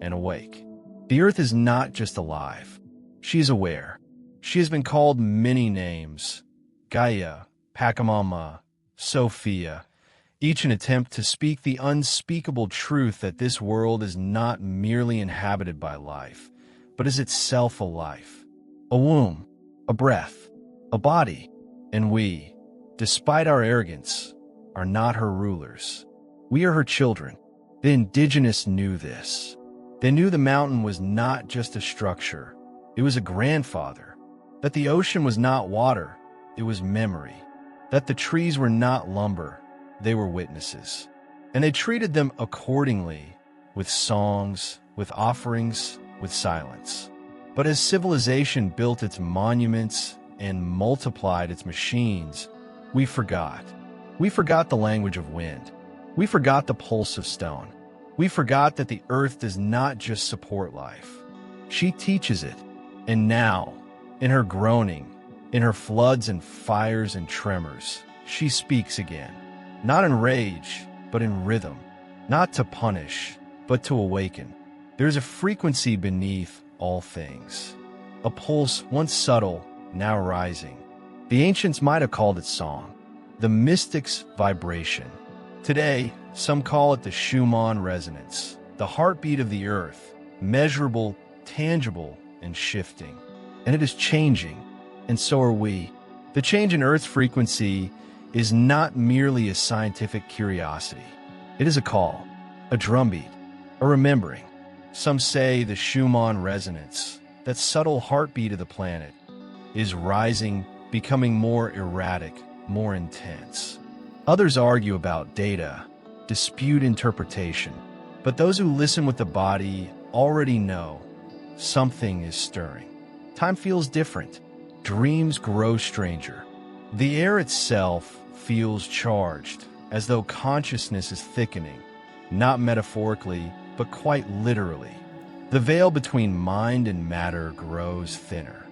and awake. The earth is not just alive. She is aware. She has been called many names. Gaia, Pachamama, Sophia, each an attempt to speak the unspeakable truth that this world is not merely inhabited by life, but is itself a life, a womb, a breath, a body, and we, despite our arrogance, are not her rulers. We are her children. The indigenous knew this. They knew the mountain was not just a structure, it was a grandfather, that the ocean was not water, it was memory, that the trees were not lumber, they were witnesses. And they treated them accordingly, with songs, with offerings, with silence. But as civilization built its monuments and multiplied its machines, we forgot. We forgot the language of wind. We forgot the pulse of stone. We forgot that the earth does not just support life. She teaches it. And now, in her groaning, in her floods and fires and tremors, she speaks again. Not in rage, but in rhythm. Not to punish, but to awaken. There is a frequency beneath all things. A pulse once subtle, now rising. The ancients might have called it song. The mystic's vibration. Today, some call it the Schumann resonance. The heartbeat of the earth. Measurable, tangible, and shifting. And it is changing. And so are we. The change in Earth's frequency is not merely a scientific curiosity. It is a call, a drumbeat, a remembering. Some say the Schumann resonance, that subtle heartbeat of the planet, is rising, becoming more erratic, more intense. Others argue about data, dispute interpretation, but those who listen with the body already know something is stirring. Time feels different. Dreams grow stranger. The air itself feels charged, as though consciousness is thickening, not metaphorically, but quite literally. The veil between mind and matter grows thinner.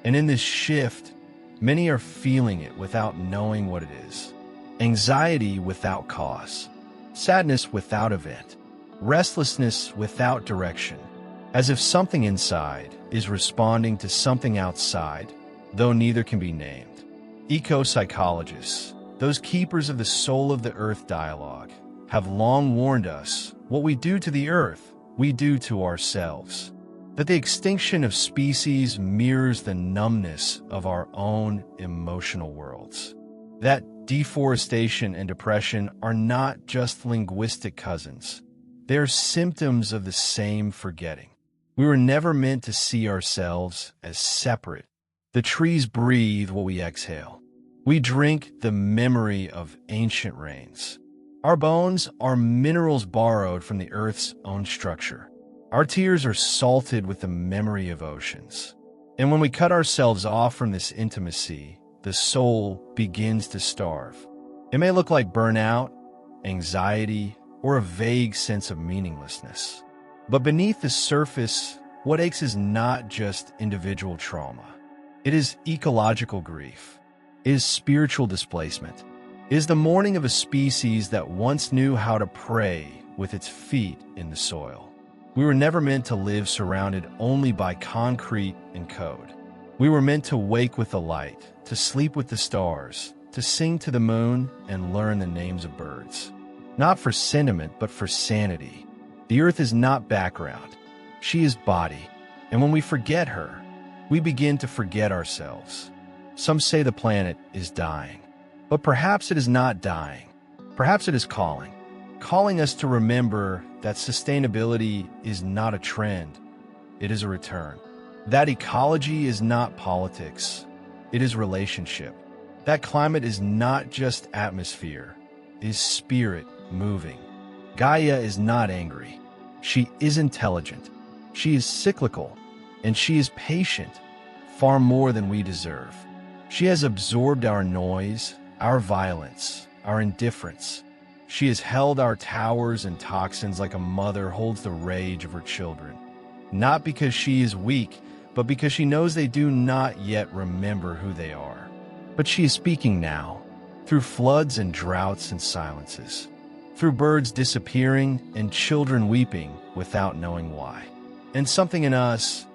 And in this shift, many are feeling it without knowing what it is. Anxiety without cause. Sadness without event. Restlessness without direction. As if something inside is responding to something outside, though neither can be named. Eco-psychologists, those keepers of the soul of the earth dialogue, have long warned us what we do to the earth, we do to ourselves. That the extinction of species mirrors the numbness of our own emotional worlds. That deforestation and depression are not just linguistic cousins. They are symptoms of the same forgetting. We were never meant to see ourselves as separate. The trees breathe what we exhale. We drink the memory of ancient rains. Our bones are minerals borrowed from the earth's own structure. Our tears are salted with the memory of oceans. And when we cut ourselves off from this intimacy, the soul begins to starve. It may look like burnout, anxiety, or a vague sense of meaninglessness. But beneath the surface, what aches is not just individual trauma. It is ecological grief. It is spiritual displacement. It is the mourning of a species that once knew how to pray with its feet in the soil. We were never meant to live surrounded only by concrete and code. We were meant to wake with the light, to sleep with the stars, to sing to the moon and learn the names of birds. Not for sentiment, but for sanity. The earth is not background. She is body. And when we forget her, we begin to forget ourselves. Some say the planet is dying. But perhaps it is not dying. Perhaps it is calling us to remember that sustainability is not a trend. It is a return. That ecology is not politics. It is relationship. That climate is not just atmosphere. It is spirit moving. Gaia is not angry. She is intelligent. She is cyclical. And she is patient, far more than we deserve. She has absorbed our noise, our violence, our indifference. She has held our towers and toxins like a mother holds the rage of her children. Not because she is weak, but because she knows they do not yet remember who they are. But she is speaking now, through floods and droughts and silences, through birds disappearing and children weeping without knowing why. And something in us,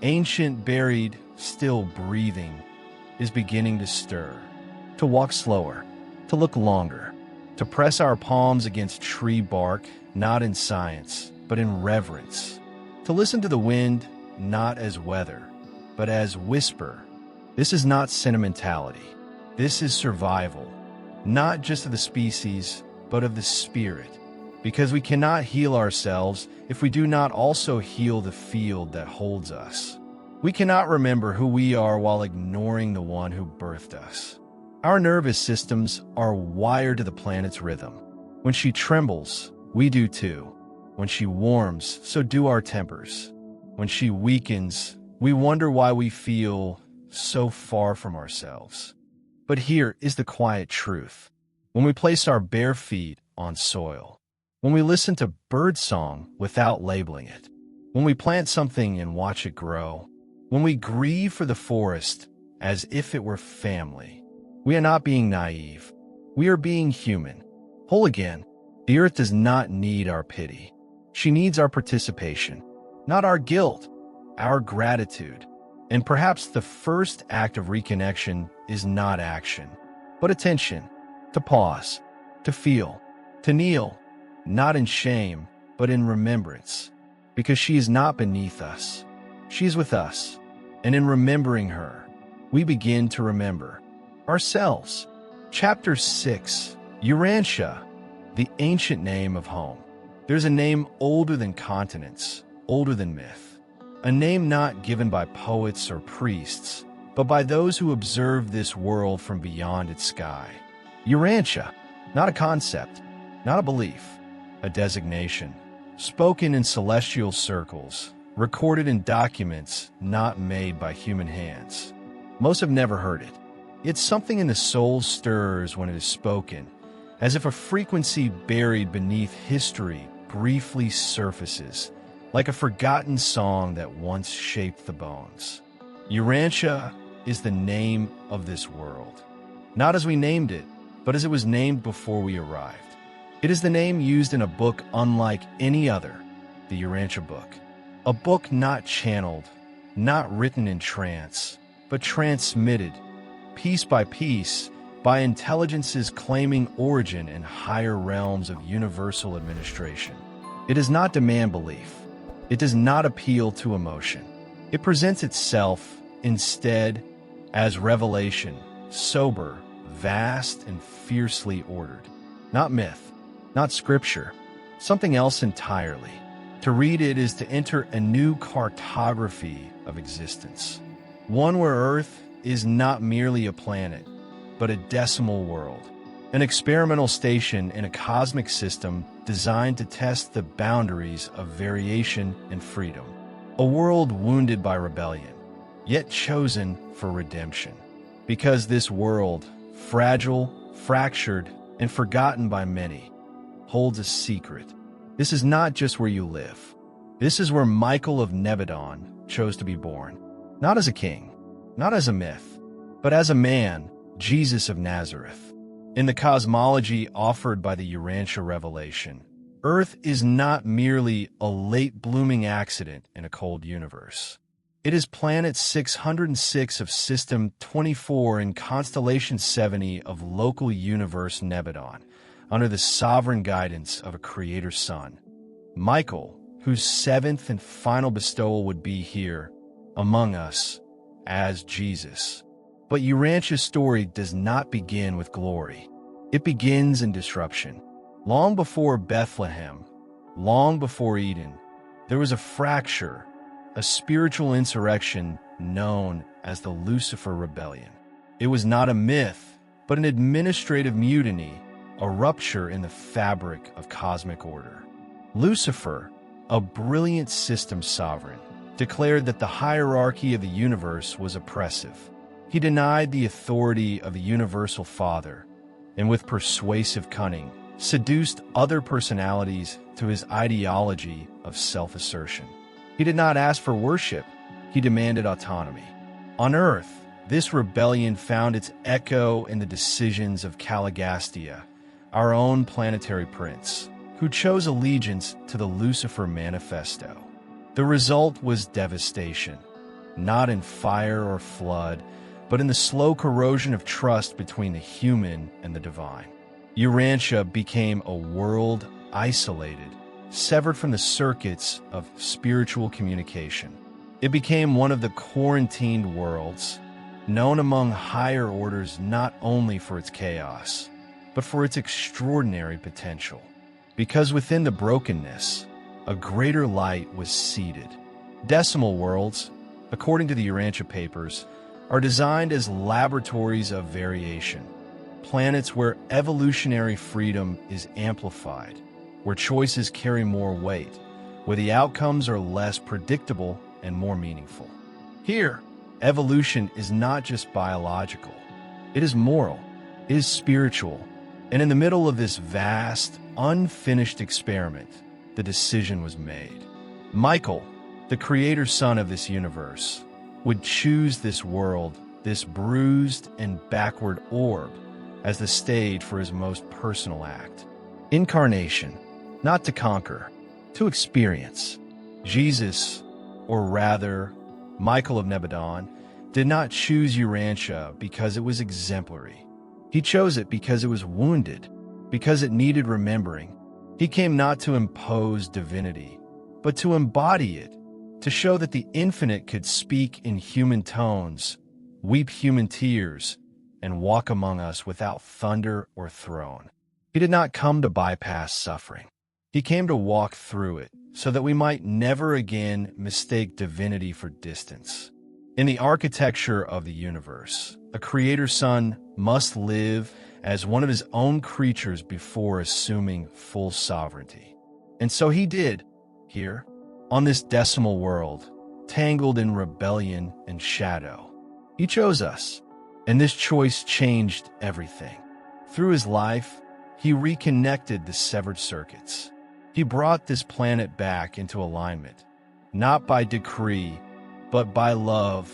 ancient, buried, still breathing, is beginning to stir, to walk slower, to look longer, to press our palms against tree bark, not in science, but in reverence, to listen to the wind, not as weather, but as whisper. This is not sentimentality. This is survival, not just of the species, but of the spirit, because we cannot heal ourselves if we do not also heal the field that holds us. We cannot remember who we are while ignoring the one who birthed us. Our nervous systems are wired to the planet's rhythm. When she trembles, we do too. When she warms, so do our tempers. When she weakens, we wonder why we feel so far from ourselves. But here is the quiet truth. When we place our bare feet on soil, when we listen to birdsong without labeling it, when we plant something and watch it grow, when we grieve for the forest as if it were family, we are not being naive. We are being human, whole again. The earth does not need our pity. She needs our participation, not our guilt, our gratitude. And perhaps the first act of reconnection is not action, but attention, to pause, to feel, to kneel, not in shame, but in remembrance, because she is not beneath us. She is with us, and in remembering her, we begin to remember ourselves. Chapter 6, Urantia, the ancient name of home. There's a name older than continents, older than myth, a name not given by poets or priests, but by those who observe this world from beyond its sky. Urantia, not a concept, not a belief, a designation, spoken in celestial circles, recorded in documents not made by human hands. Most have never heard it. It's something in the soul stirs when it is spoken, as if a frequency buried beneath history briefly surfaces, like a forgotten song that once shaped the bones. Urantia is the name of this world, not as we named it, but as it was named before we arrived. It is the name used in a book unlike any other, the Urantia Book. A book not channeled, not written in trance, but transmitted, piece by piece, by intelligences claiming origin in higher realms of universal administration. It does not demand belief. It does not appeal to emotion. It presents itself, instead, as revelation, sober, vast, and fiercely ordered. Not myth, not scripture, something else entirely. To read it is to enter a new cartography of existence, one where Earth is not merely a planet, but a decimal world, an experimental station in a cosmic system designed to test the boundaries of variation and freedom, a world wounded by rebellion, yet chosen for redemption. Because this world, fragile, fractured, and forgotten by many, holds a secret. This is not just where you live. This is where Michael of Nebadon chose to be born, not as a king, not as a myth, but as a man, Jesus of Nazareth. In the cosmology offered by the Urantia revelation, Earth is not merely a late-blooming accident in a cold universe. It is planet 606 of System 24 in Constellation 70 of local universe Nebadon, under the sovereign guidance of a creator son, Michael, whose seventh and final bestowal would be here, among us, as Jesus. But Urantia's story does not begin with glory. It begins in disruption. Long before Bethlehem, long before Eden, there was a fracture, a spiritual insurrection known as the Lucifer Rebellion. It was not a myth, but an administrative mutiny, a rupture in the fabric of cosmic order. Lucifer, a brilliant system sovereign, declared that the hierarchy of the universe was oppressive. He denied the authority of the universal Father, and with persuasive cunning, seduced other personalities to his ideology of self-assertion. He did not ask for worship, he demanded autonomy. On Earth, this rebellion found its echo in the decisions of Caligastia, our own planetary prince, who chose allegiance to the Lucifer Manifesto. The result was devastation, not in fire or flood, but in the slow corrosion of trust between the human and the divine. Urantia became a world isolated, severed from the circuits of spiritual communication. It became one of the quarantined worlds, known among higher orders not only for its chaos, but for its extraordinary potential. Because within the brokenness, a greater light was seated. Decimal worlds, according to the Urantia papers, are designed as laboratories of variation, planets where evolutionary freedom is amplified, where choices carry more weight, where the outcomes are less predictable and more meaningful. Here, evolution is not just biological, it is moral, it is spiritual, and in the middle of this vast, unfinished experiment, the decision was made. Michael, the creator son of this universe, would choose this world, this bruised and backward orb, as the stage for his most personal act. Incarnation, not to conquer, to experience. Jesus, or rather, Michael of Nebadon, did not choose Urantia because it was exemplary. He chose it because it was wounded, because it needed remembering. He came not to impose divinity, but to embody it, to show that the infinite could speak in human tones, weep human tears, and walk among us without thunder or throne. He did not come to bypass suffering. He came to walk through it, so that we might never again mistake divinity for distance. In the architecture of the universe, a creator son must live as one of his own creatures before assuming full sovereignty. And so he did, here, on this decimal world, tangled in rebellion and shadow. He chose us, and this choice changed everything. Through his life, he reconnected the severed circuits. He brought this planet back into alignment, not by decree, but by love,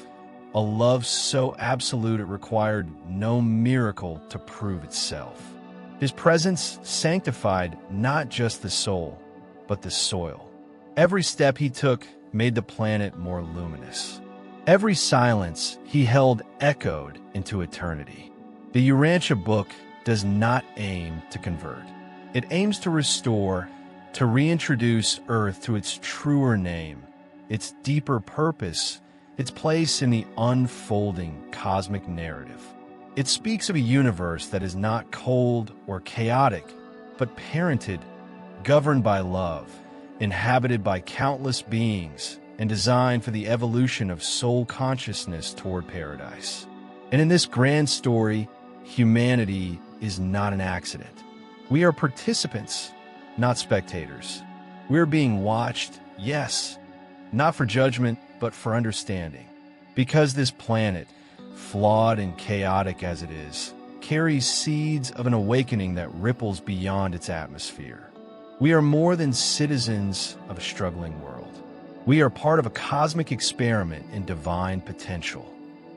a love so absolute it required no miracle to prove itself. His presence sanctified not just the soul, but the soil. Every step he took made the planet more luminous. Every silence he held echoed into eternity. The Urantia Book does not aim to convert. It aims to restore, to reintroduce Earth to its truer name, its deeper purpose, its place in the unfolding cosmic narrative. It speaks of a universe that is not cold or chaotic, but parented, governed by love, inhabited by countless beings, and designed for the evolution of soul consciousness toward paradise. And in this grand story, humanity is not an accident. We are participants, not spectators. We're being watched, yes, not for judgment, but for understanding. Because this planet, flawed and chaotic as it is, carries seeds of an awakening that ripples beyond its atmosphere. We are more than citizens of a struggling world. We are part of a cosmic experiment in divine potential.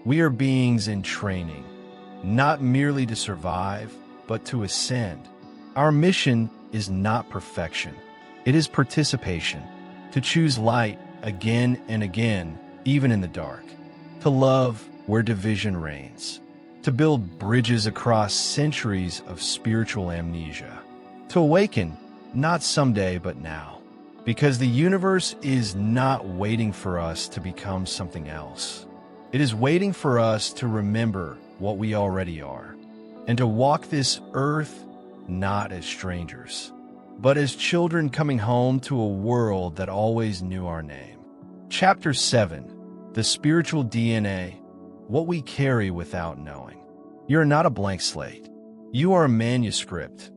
We are beings in training, not merely to survive, but to ascend. Our mission is not perfection. It is participation, to choose light again and again, even in the dark, to love where division reigns, to build bridges across centuries of spiritual amnesia, to awaken, not someday, but now, because the universe is not waiting for us to become something else. It is waiting for us to remember what we already are, and to walk this earth not as strangers, but as children coming home to a world that always knew our name. Chapter 7. The Spiritual DNA, What We Carry Without Knowing. You are not a blank slate. You are a manuscript,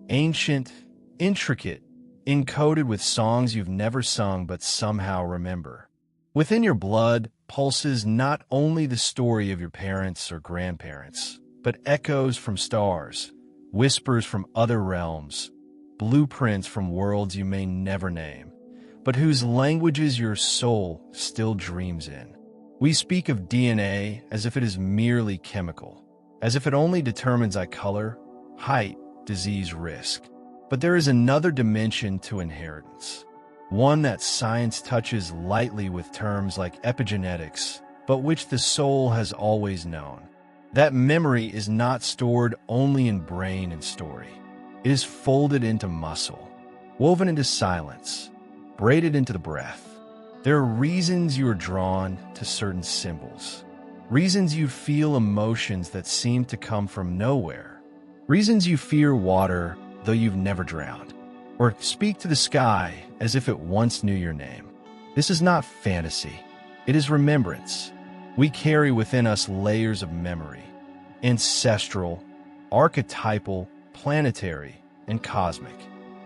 ancient, intricate, encoded with songs you've never sung but somehow remember. Within your blood pulses not only the story of your parents or grandparents, but echoes from stars, whispers from other realms, blueprints from worlds you may never name, but whose languages your soul still dreams in. We speak of DNA as if it is merely chemical, as if it only determines eye color, height, disease risk. But there is another dimension to inheritance, one that science touches lightly with terms like epigenetics, but which the soul has always known. That memory is not stored only in brain and story. It is folded into muscle, woven into silence, braided into the breath. There are reasons you are drawn to certain symbols, reasons you feel emotions that seem to come from nowhere, reasons you fear water though you've never drowned, or speak to the sky as if it once knew your name. This is not fantasy. It is remembrance. We carry within us layers of memory, ancestral, archetypal, planetary, and cosmic.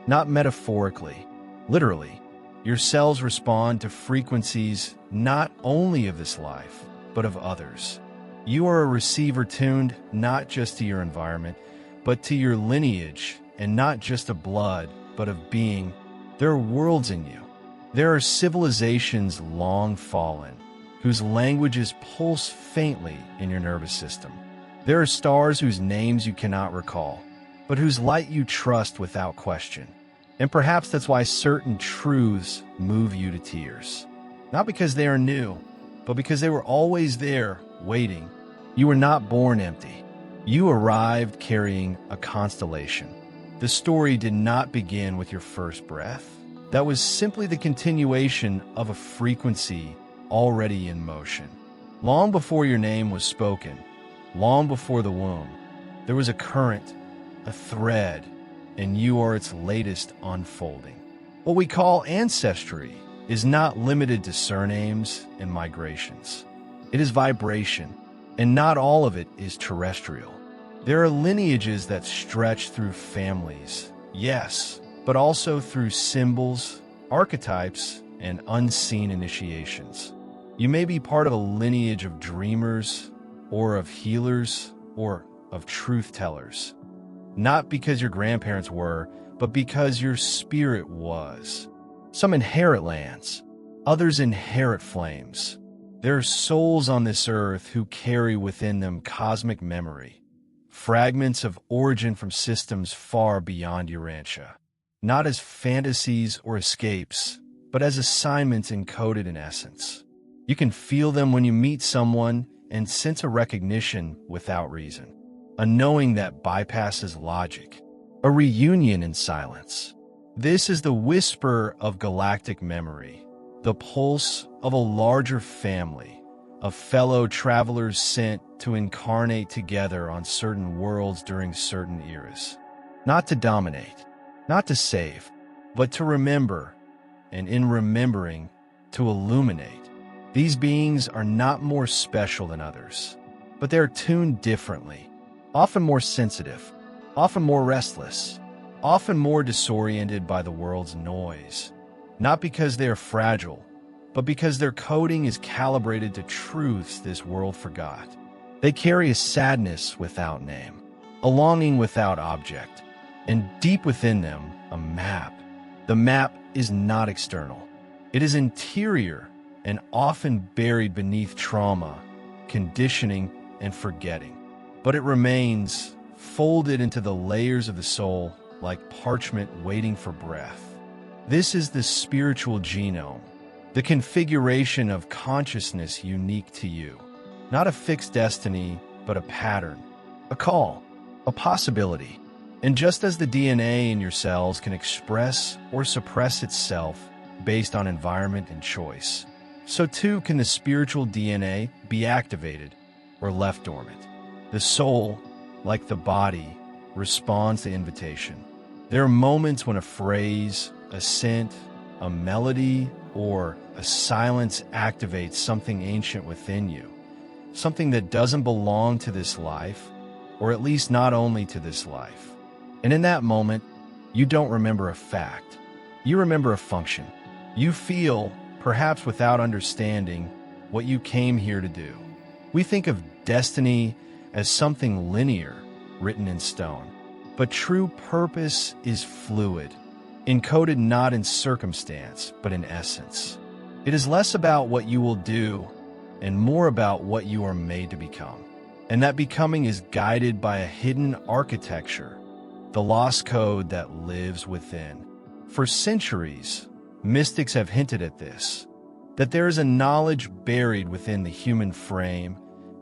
Not metaphorically, literally. Your cells respond to frequencies not only of this life, but of others. You are a receiver tuned not just to your environment, but to your lineage, and not just of blood, but of being. There are worlds in you. There are civilizations long fallen, whose languages pulse faintly in your nervous system. There are stars whose names you cannot recall, but whose light you trust without question. And perhaps that's why certain truths move you to tears. Not because they are new, but because they were always there, waiting. You were not born empty. You arrived carrying a constellation. The story did not begin with your first breath. That was simply the continuation of a frequency already in motion. Long before your name was spoken, long before the womb, there was a current, a thread, and you are its latest unfolding. What we call ancestry is not limited to surnames and migrations. It is vibration, and not all of it is terrestrial. There are lineages that stretch through families, yes, but also through symbols, archetypes, and unseen initiations. You may be part of a lineage of dreamers, or of healers, or of truth tellers. Not because your grandparents were, but because your spirit was. Some inherit lands, others inherit flames. There are souls on this earth who carry within them cosmic memory, fragments of origin from systems far beyond Urantia, not as fantasies or escapes, but as assignments encoded in essence. You can feel them when you meet someone and sense a recognition without reason, a knowing that bypasses logic, a reunion in silence. This is the whisper of galactic memory, the pulse of a larger family, of fellow travelers sent to incarnate together on certain worlds during certain eras. Not to dominate, not to save, but to remember, and in remembering, to illuminate. These beings are not more special than others, but they are tuned differently, often more sensitive, often more restless, often more disoriented by the world's noise. Not because they are fragile, but because their coding is calibrated to truths this world forgot. They carry a sadness without name, a longing without object, and deep within them, a map. The map is not external. It is interior and often buried beneath trauma, conditioning, and forgetting. But it remains folded into the layers of the soul like parchment waiting for breath. This is the spiritual genome, the configuration of consciousness unique to you. Not a fixed destiny, but a pattern, a call, a possibility. And just as the DNA in your cells can express or suppress itself based on environment and choice, so too can the spiritual DNA be activated or left dormant. The soul, like the body, responds to invitation. There are moments when a phrase, a scent, a melody, or a silence activates something ancient within you, something that doesn't belong to this life, or at least not only to this life. And in that moment, you don't remember a fact. You remember a function. You feel, perhaps without understanding, what you came here to do. We think of destiny as something linear, written in stone. But true purpose is fluid, encoded not in circumstance, but in essence. It is less about what you will do and more about what you are made to become. And that becoming is guided by a hidden architecture, the lost code that lives within. For centuries, mystics have hinted at this, that there is a knowledge buried within the human frame,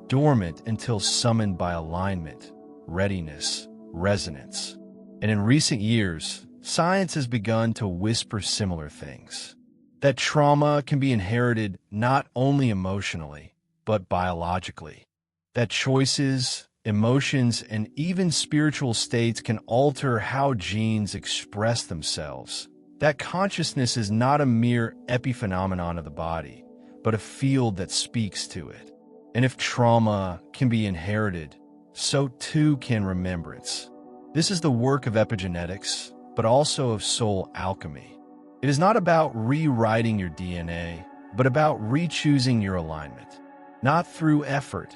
dormant until summoned by alignment, readiness, resonance. And in recent years, science has begun to whisper similar things. That trauma can be inherited not only emotionally, but biologically. That choices, emotions, and even spiritual states can alter how genes express themselves. That consciousness is not a mere epiphenomenon of the body, but a field that speaks to it. And if trauma can be inherited, so too can remembrance. This is the work of epigenetics, but also of soul alchemy. It is not about rewriting your DNA, but about re-choosing your alignment. Not through effort,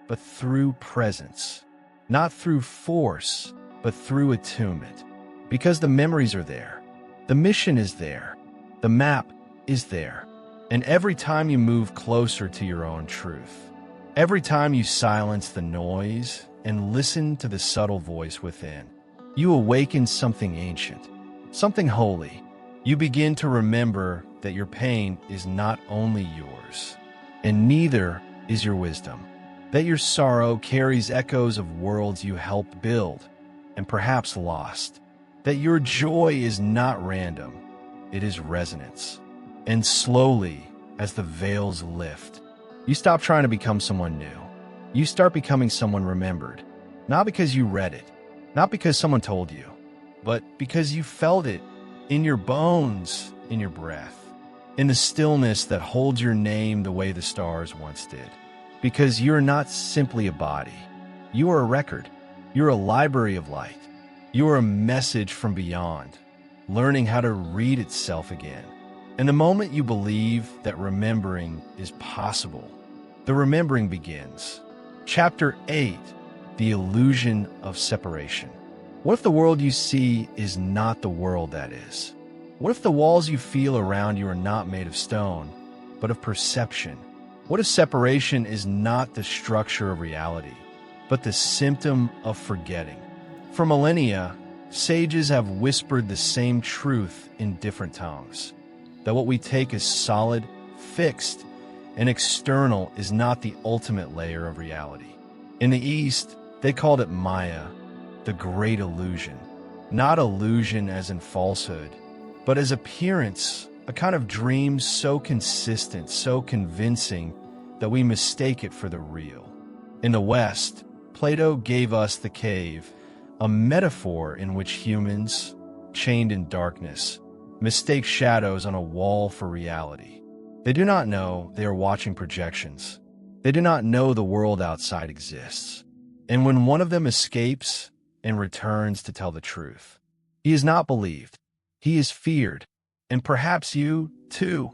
but through presence. Not through force, but through attunement. Because the memories are there. The mission is there. The map is there. And every time you move closer to your own truth, every time you silence the noise and listen to the subtle voice within, you awaken something ancient, something holy. You begin to remember that your pain is not only yours, and neither is your wisdom. That your sorrow carries echoes of worlds you helped build, and perhaps lost. That your joy is not random, it is resonance. And slowly, as the veils lift, you stop trying to become someone new. You start becoming someone remembered. Not because you read it, not because someone told you, but because you felt it in your bones, in your breath, in the stillness that holds your name the way the stars once did. Because you're not simply a body. You are a record. You're a library of light. You are a message from beyond, learning how to read itself again. And the moment you believe that remembering is possible, the remembering begins. Chapter 8, The Illusion of Separation. What if the world you see is not the world that is? What if the walls you feel around you are not made of stone, but of perception? What if separation is not the structure of reality, but the symptom of forgetting? For millennia, sages have whispered the same truth in different tongues, that what we take as solid, fixed, and external is not the ultimate layer of reality. In the East, they called it Maya, the great illusion. Not illusion as in falsehood, but as appearance, a kind of dream so consistent, so convincing, that we mistake it for the real. In the West, Plato gave us the cave, a metaphor in which humans, chained in darkness, mistake shadows on a wall for reality. They do not know they are watching projections. They do not know the world outside exists. And when one of them escapes and returns to tell the truth, he is not believed. He is feared. And perhaps you, too,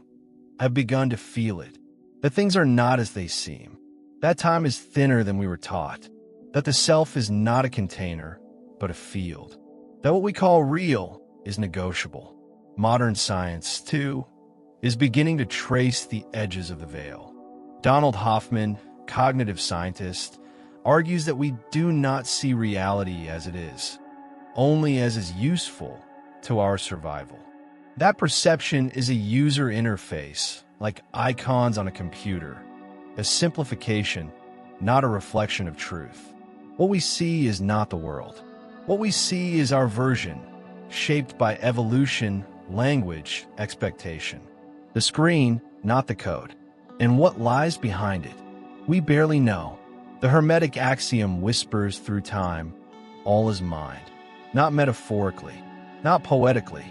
have begun to feel it. That things are not as they seem. That time is thinner than we were taught. That the self is not a container, but a field. That what we call real is negotiable. Modern science, too, is beginning to trace the edges of the veil. Donald Hoffman, cognitive scientist, argues that we do not see reality as it is, only as is useful to our survival. That perception is a user interface, like icons on a computer, a simplification, not a reflection of truth. What we see is not the world. What we see is our version, shaped by evolution, language, expectation. The screen, not the code. And what lies behind it? We barely know. The Hermetic axiom whispers through time, all is mind. Not metaphorically, not poetically,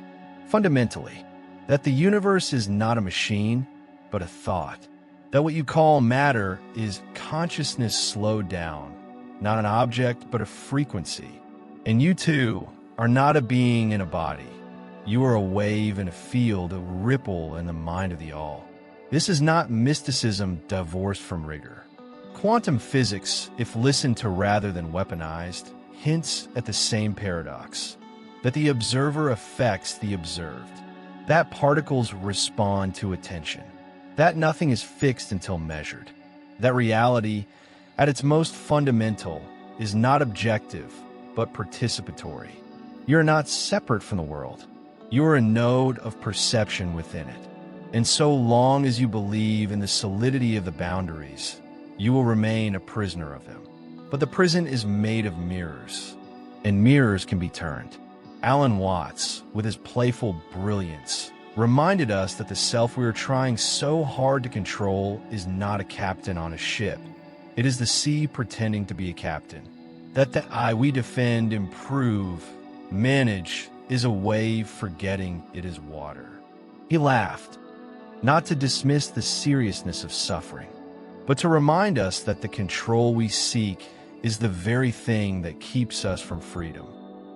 fundamentally. That the universe is not a machine, but a thought. That what you call matter is consciousness slowed down, not an object, but a frequency. And you too are not a being in a body. You are a wave in a field, a ripple in the mind of the all. This is not mysticism divorced from rigor. Quantum physics, if listened to rather than weaponized, hints at the same paradox, that the observer affects the observed, that particles respond to attention, that nothing is fixed until measured, that reality, at its most fundamental, is not objective, but participatory. You are not separate from the world. You are a node of perception within it. And so long as you believe in the solidity of the boundaries, you will remain a prisoner of them. But the prison is made of mirrors, and mirrors can be turned. Alan Watts, with his playful brilliance, reminded us that the self we are trying so hard to control is not a captain on a ship. It is the sea pretending to be a captain. That the I we defend, improve, manage is a wave forgetting it is water. He laughed, not to dismiss the seriousness of suffering, but to remind us that the control we seek is the very thing that keeps us from freedom.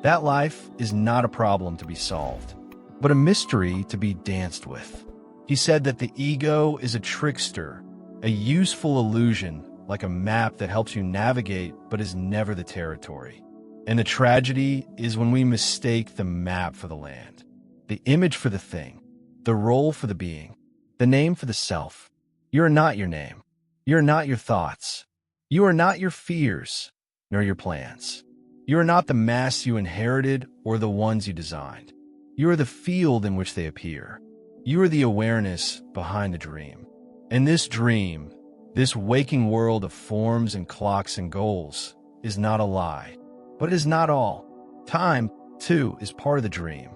That life is not a problem to be solved, but a mystery to be danced with. He said that the ego is a trickster, a useful illusion like a map that helps you navigate but is never the territory. And the tragedy is when we mistake the map for the land, the image for the thing, the role for the being, the name for the self. You are not your name. You are not your thoughts. You are not your fears, nor your plans. You are not the masks you inherited or the ones you designed. You are the field in which they appear. You are the awareness behind the dream. And this dream, this waking world of forms and clocks and goals, is not a lie. But it is not all. Time, too, is part of the dream.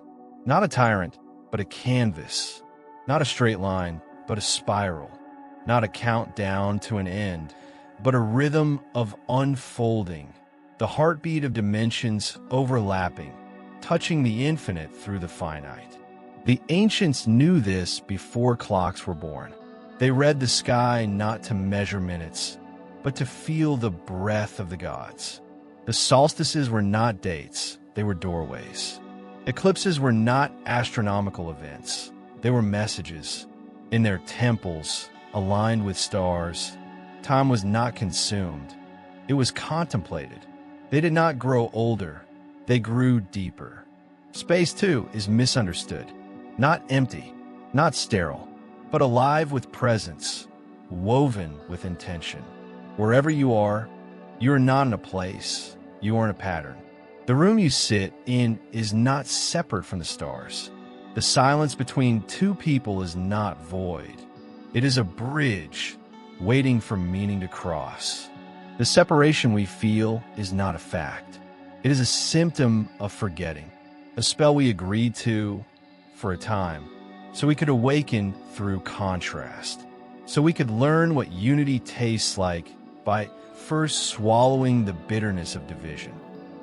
Not a tyrant, but a canvas. Not a straight line, but a spiral. Not a countdown to an end, but a rhythm of unfolding. The heartbeat of dimensions overlapping, touching the infinite through the finite. The ancients knew this before clocks were born. They read the sky not to measure minutes, but to feel the breath of the gods. The solstices were not dates, they were doorways. Eclipses were not astronomical events, they were messages. In their temples, aligned with stars, time was not consumed, it was contemplated. They did not grow older, they grew deeper. Space, too, is misunderstood. Not empty, not sterile, but alive with presence, woven with intention. Wherever you are not in a place, you are in a pattern. The room you sit in is not separate from the stars. The silence between two people is not void. It is a bridge waiting for meaning to cross. The separation we feel is not a fact. It is a symptom of forgetting, a spell we agreed to for a time, so we could awaken through contrast, so we could learn what unity tastes like by first swallowing the bitterness of division.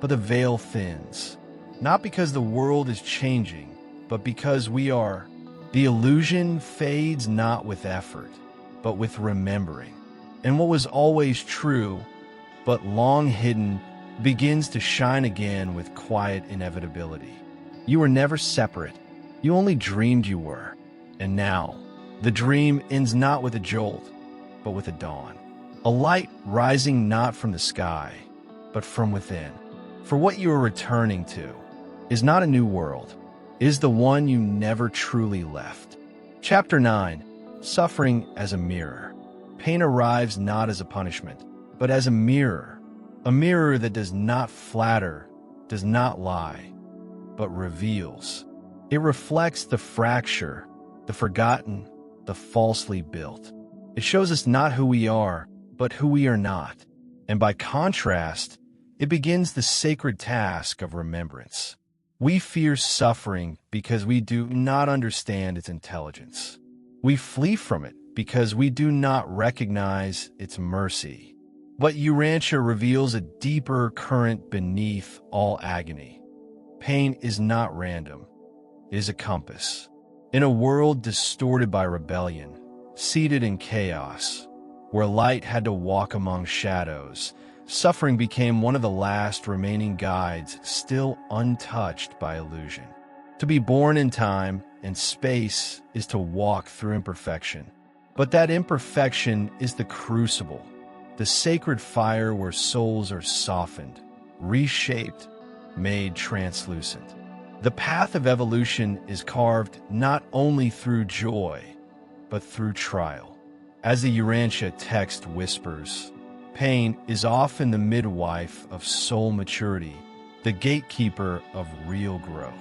But the veil thins, not because the world is changing, but because we are. The illusion fades not with effort, but with remembering. And what was always true, but long hidden, begins to shine again with quiet inevitability. You were never separate. You only dreamed you were. And now, the dream ends not with a jolt, but with a dawn. A light rising not from the sky, but from within. For what you are returning to is not a new world. It is the one you never truly left. Chapter 9. Suffering as a mirror. Pain arrives not as a punishment, but as a mirror that does not flatter, does not lie, but reveals. It reflects the fracture, the forgotten, the falsely built. It shows us not who we are, but who we are not. And by contrast, it begins the sacred task of remembrance. We fear suffering because we do not understand its intelligence. We flee from it because we do not recognize its mercy. But Urantia reveals a deeper current beneath all agony. Pain is not random. It is a compass. In a world distorted by rebellion, seated in chaos, where light had to walk among shadows, suffering became one of the last remaining guides still untouched by illusion. To be born in time and space is to walk through imperfection. But that imperfection is the crucible, the sacred fire where souls are softened, reshaped, made translucent. The path of evolution is carved not only through joy, but through trial. As the Urantia text whispers, pain is often the midwife of soul maturity, the gatekeeper of real growth.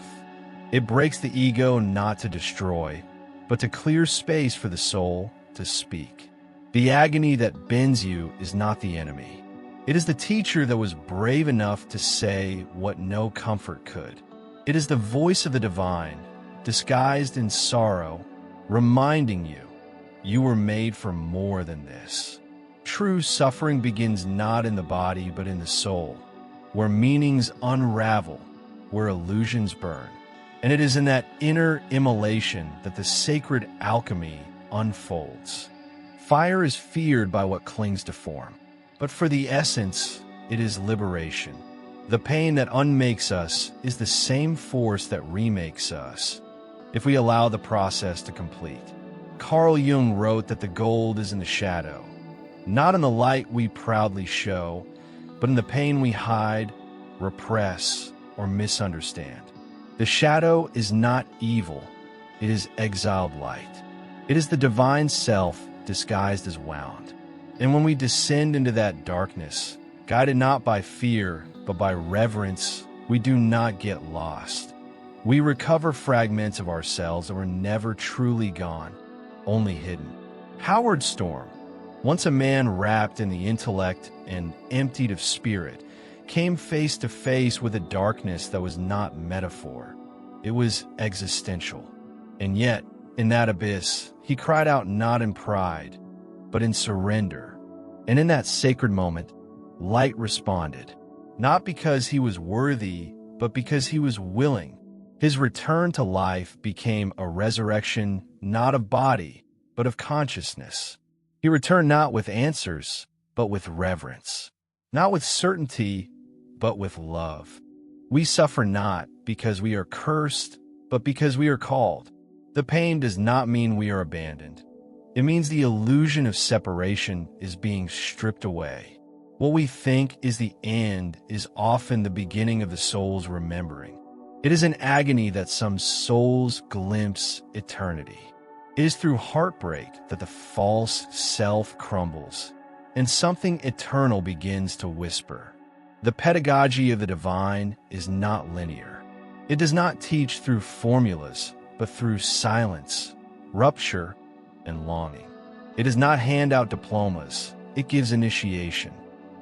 It breaks the ego not to destroy, but to clear space for the soul to speak. The agony that bends you is not the enemy. It is the teacher that was brave enough to say what no comfort could. It is the voice of the divine, disguised in sorrow, reminding you, you were made for more than this. True suffering begins not in the body but in the soul, where meanings unravel, where illusions burn. And it is in that inner immolation that the sacred alchemy unfolds. Fire is feared by what clings to form, but for the essence, it is liberation. The pain that unmakes us is the same force that remakes us, if we allow the process to complete. Carl Jung wrote that the gold is in the shadow, not in the light we proudly show, but in the pain we hide, repress, or misunderstand. The shadow is not evil, it is exiled light. It is the divine self disguised as wound. And when we descend into that darkness, guided not by fear, but by reverence, we do not get lost. We recover fragments of ourselves that were never truly gone, only hidden. Howard Storm, once a man wrapped in the intellect and emptied of spirit, came face to face with a darkness that was not metaphor. It was existential. And yet, in that abyss, he cried out not in pride, but in surrender. And in that sacred moment, light responded, not because he was worthy, but because he was willing. His return to life became a resurrection not of body, but of consciousness. He returned not with answers, but with reverence, not with certainty, but with love. We suffer not because we are cursed, but because we are called. The pain does not mean we are abandoned. It means the illusion of separation is being stripped away. What we think is the end is often the beginning of the soul's remembering. It is an agony that some souls glimpse eternity. It is through heartbreak that the false self crumbles, and something eternal begins to whisper. The pedagogy of the divine is not linear. It does not teach through formulas, but through silence, rupture, and longing. It does not hand out diplomas. It gives initiation.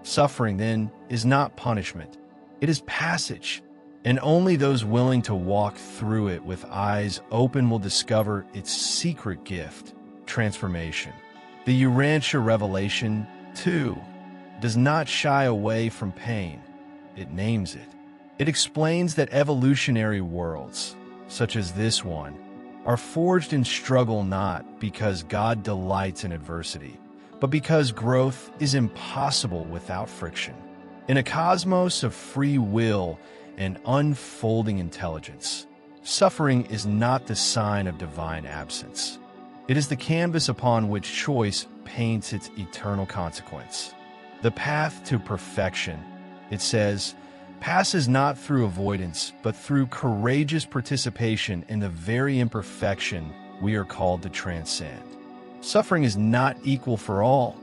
Suffering, then, is not punishment. It is passage, and only those willing to walk through it with eyes open will discover its secret gift, transformation. The Urantia revelation, too, does not shy away from pain. It names it. It explains that evolutionary worlds, such as this one, are forged in struggle not because God delights in adversity, but because growth is impossible without friction. In a cosmos of free will and unfolding intelligence, suffering is not the sign of divine absence. It is the canvas upon which choice paints its eternal consequence. The path to perfection, it says, passes not through avoidance, but through courageous participation in the very imperfection we are called to transcend. Suffering is not equal for all,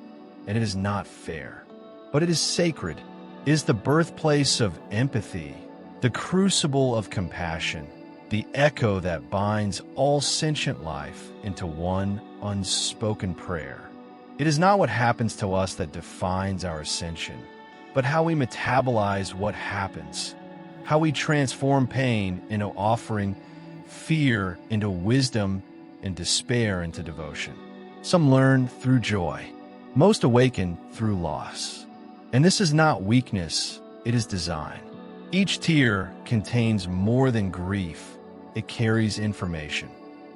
and it is not fair, but it is sacred. It is the birthplace of empathy, the crucible of compassion, the echo that binds all sentient life into one unspoken prayer. It is not what happens to us that defines our ascension, but how we metabolize what happens, how we transform pain into offering, fear into wisdom, and despair into devotion. Some learn through joy. Most awaken through loss. And this is not weakness, it is design. Each tear contains more than grief. It carries information.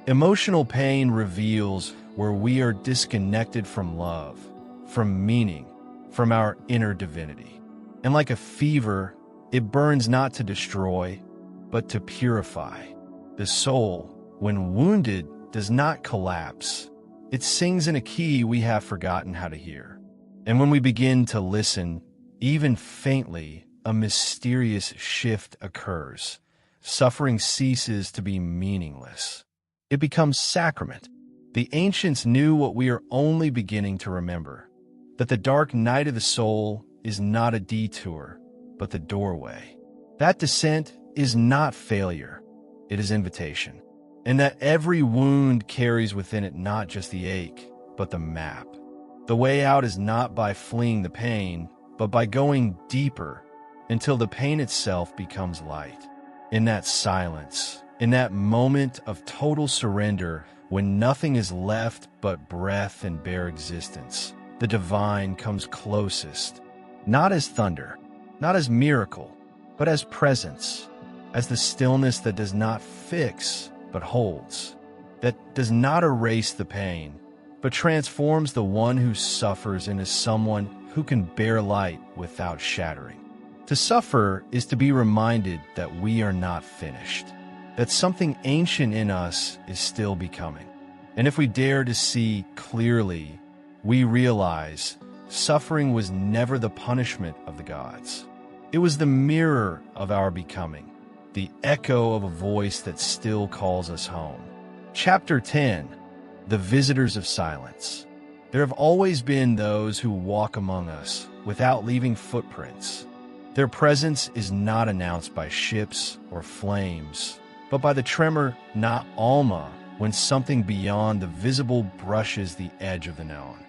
Emotional pain reveals where we are disconnected from love, from meaning, from our inner divinity. And like a fever, it burns not to destroy, but to purify. The soul, when wounded, does not collapse. It sings in a key we have forgotten how to hear. And when we begin to listen, even faintly, a mysterious shift occurs. Suffering ceases to be meaningless. It becomes sacrament. The ancients knew what we are only beginning to remember, that the dark night of the soul is not a detour, but the doorway. That descent is not failure, it is invitation. And that every wound carries within it not just the ache, but the map. The way out is not by fleeing the pain, but by going deeper until the pain itself becomes light. In that silence, in that moment of total surrender, when nothing is left but breath and bare existence, the divine comes closest, not as thunder, not as miracle, but as presence, as the stillness that does not fix, but holds, that does not erase the pain, but transforms the one who suffers into someone who can bear light without shattering. To suffer is to be reminded that we are not finished, that something ancient in us is still becoming. And if we dare to see clearly, we realize suffering was never the punishment of the gods. It was the mirror of our becoming, the echo of a voice that still calls us home. Chapter 10, The Visitors of Silence. There have always been those who walk among us without leaving footprints. Their presence is not announced by ships or flames, but by the tremor, not alma, when something beyond the visible brushes the edge of the known.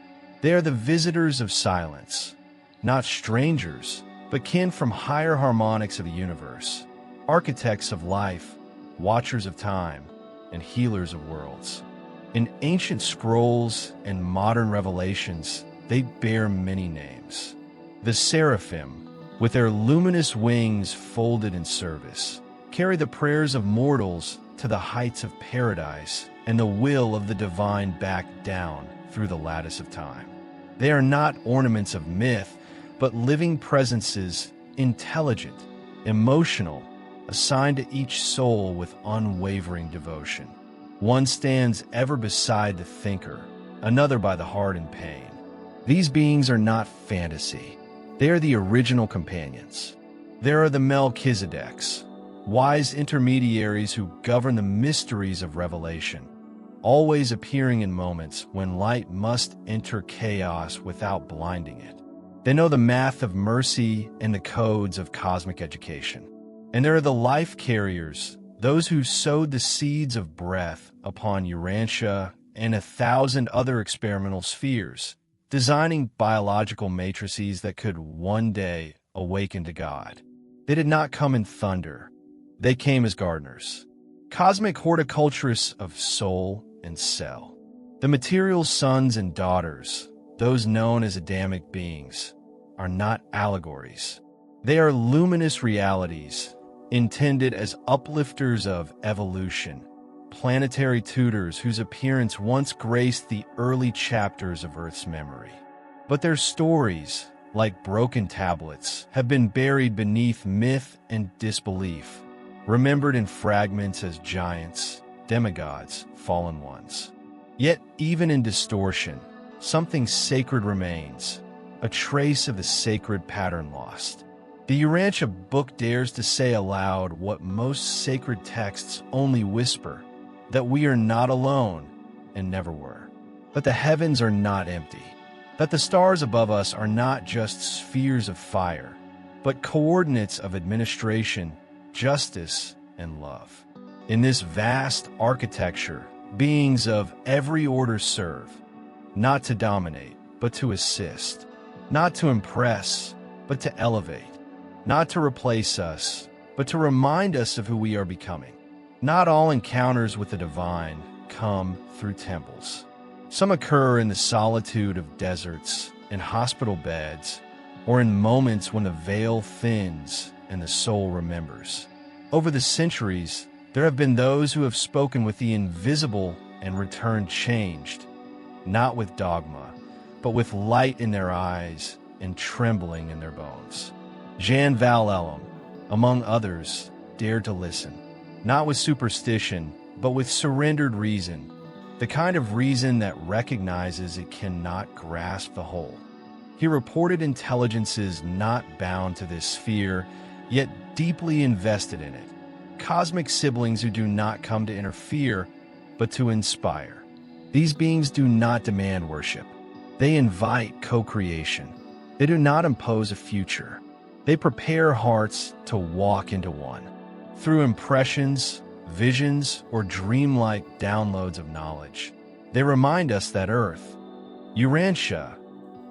They are the visitors of silence, not strangers, but kin from higher harmonics of the universe, architects of life, watchers of time, and healers of worlds. In ancient scrolls and modern revelations, they bear many names. The seraphim, with their luminous wings folded in service, carry the prayers of mortals to the heights of paradise and the will of the divine back down through the lattice of time. They are not ornaments of myth, but living presences, intelligent, emotional, assigned to each soul with unwavering devotion. One stands ever beside the thinker, another by the heart in pain. These beings are not fantasy. They are the original companions. There are the Melchizedeks, wise intermediaries who govern the mysteries of revelation, always appearing in moments when light must enter chaos without blinding it. They know the math of mercy and the codes of cosmic education. And there are the life carriers, those who sowed the seeds of breath upon Urantia and 1,000 other experimental spheres, designing biological matrices that could one day awaken to God. They did not come in thunder. They came as gardeners, cosmic horticulturists of soul and cell. The material sons and daughters, those known as Adamic beings, are not allegories. They are luminous realities, intended as uplifters of evolution, planetary tutors whose appearance once graced the early chapters of Earth's memory. But their stories, like broken tablets, have been buried beneath myth and disbelief, remembered in fragments as giants, demigods, fallen ones. Yet even in distortion, something sacred remains, a trace of the sacred pattern lost. The Urantia Book dares to say aloud what most sacred texts only whisper, that we are not alone and never were, that the heavens are not empty, that the stars above us are not just spheres of fire, but coordinates of administration, justice, and love. In this vast architecture, beings of every order serve, not to dominate, but to assist, not to impress, but to elevate, not to replace us, but to remind us of who we are becoming. Not all encounters with the divine come through temples. Some occur in the solitude of deserts, in hospital beds, or in moments when the veil thins and the soul remembers. Over the centuries, there have been those who have spoken with the invisible and returned changed, not with dogma, but with light in their eyes and trembling in their bones. Jan Val Elam, among others, dared to listen, not with superstition, but with surrendered reason, the kind of reason that recognizes it cannot grasp the whole. He reported intelligences not bound to this sphere, yet deeply invested in it, cosmic siblings who do not come to interfere, but to inspire. These beings do not demand worship. They invite co-creation. They do not impose a future. They prepare hearts to walk into one. Through impressions, visions, or dreamlike downloads of knowledge, they remind us that Earth, Urantia,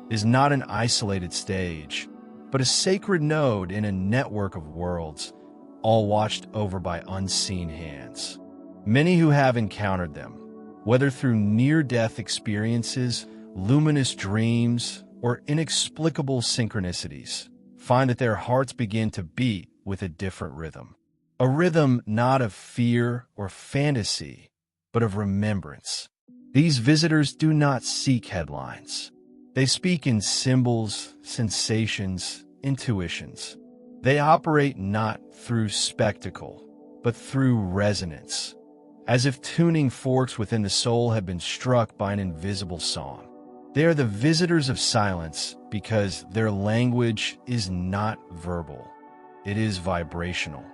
is not an isolated stage, but a sacred node in a network of worlds, all watched over by unseen hands. Many who have encountered them, whether through near-death experiences, luminous dreams, or inexplicable synchronicities, find that their hearts begin to beat with a different rhythm. A rhythm not of fear or fantasy, but of remembrance. These visitors do not seek headlines. They speak in symbols, sensations, intuitions. They operate not through spectacle, but through resonance, as if tuning forks within the soul had been struck by an invisible song. They are the visitors of silence because their language is not verbal. It is vibrational.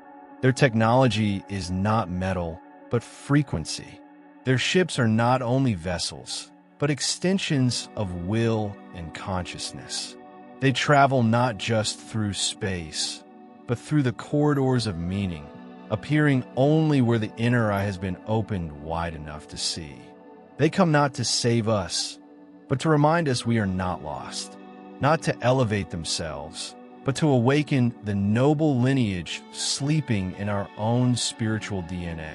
Their technology is not metal, but frequency. Their ships are not only vessels, but extensions of will and consciousness. They travel not just through space, but through the corridors of meaning, appearing only where the inner eye has been opened wide enough to see. They come not to save us, but to remind us we are not lost, not to elevate themselves, but to awaken the noble lineage sleeping in our own spiritual DNA.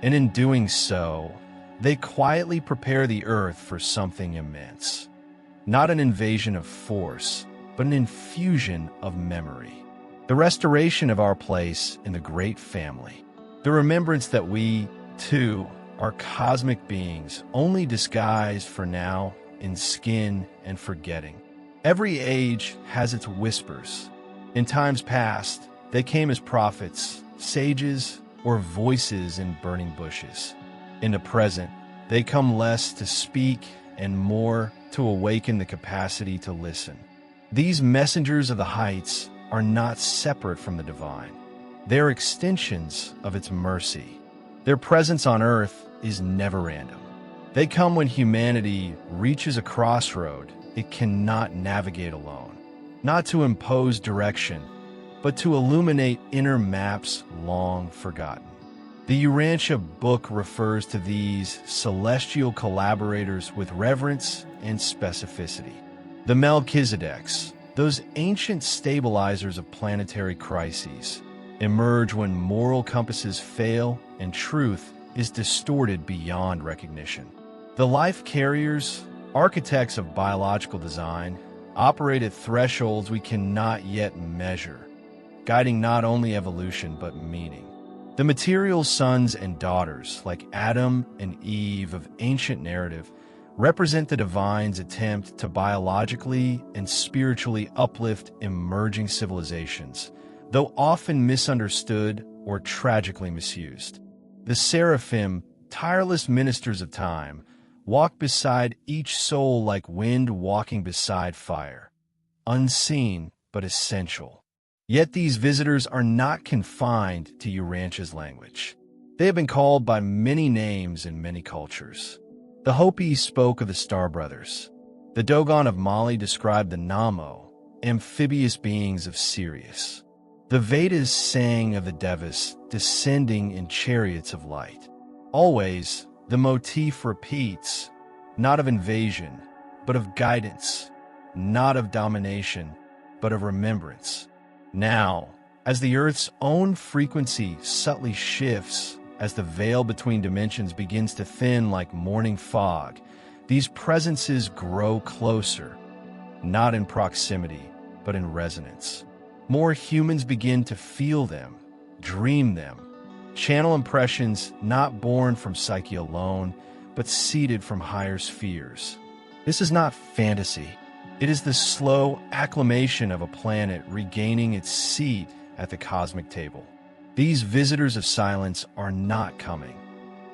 And in doing so, they quietly prepare the earth for something immense. Not an invasion of force, but an infusion of memory. The restoration of our place in the great family. The remembrance that we, too, are cosmic beings, only disguised for now in skin and forgetting. Every age has its whispers. In times past, they came as prophets, sages, or voices in burning bushes. In the present, they come less to speak and more to awaken the capacity to listen. These messengers of the heights are not separate from the divine. They are extensions of its mercy. Their presence on earth is never random. They come when humanity reaches a crossroad it cannot navigate alone, not to impose direction, but to illuminate inner maps long forgotten. The Urantia Book refers to these celestial collaborators with reverence and specificity. The Melchizedeks, those ancient stabilizers of planetary crises, emerge when moral compasses fail and truth is distorted beyond recognition. The life carriers, architects of biological design, operate at thresholds we cannot yet measure, guiding not only evolution but meaning. The material sons and daughters, like Adam and Eve of ancient narrative, represent the divine's attempt to biologically and spiritually uplift emerging civilizations, though often misunderstood or tragically misused. The seraphim, tireless ministers of time, walk beside each soul like wind walking beside fire, unseen but essential. Yet these visitors are not confined to Urantia's language. They have been called by many names in many cultures. The Hopi spoke of the Star Brothers. The Dogon of Mali described the Namo, amphibious beings of Sirius. The Vedas sang of the Devas descending in chariots of light. Always, the motif repeats, not of invasion, but of guidance, not of domination, but of remembrance. Now, as the Earth's own frequency subtly shifts, as the veil between dimensions begins to thin like morning fog, these presences grow closer, not in proximity, but in resonance. More humans begin to feel them, dream them, channel impressions not born from psyche alone, but seeded from higher spheres. This is not fantasy. It is the slow acclimation of a planet regaining its seat at the cosmic table. These visitors of silence are not coming.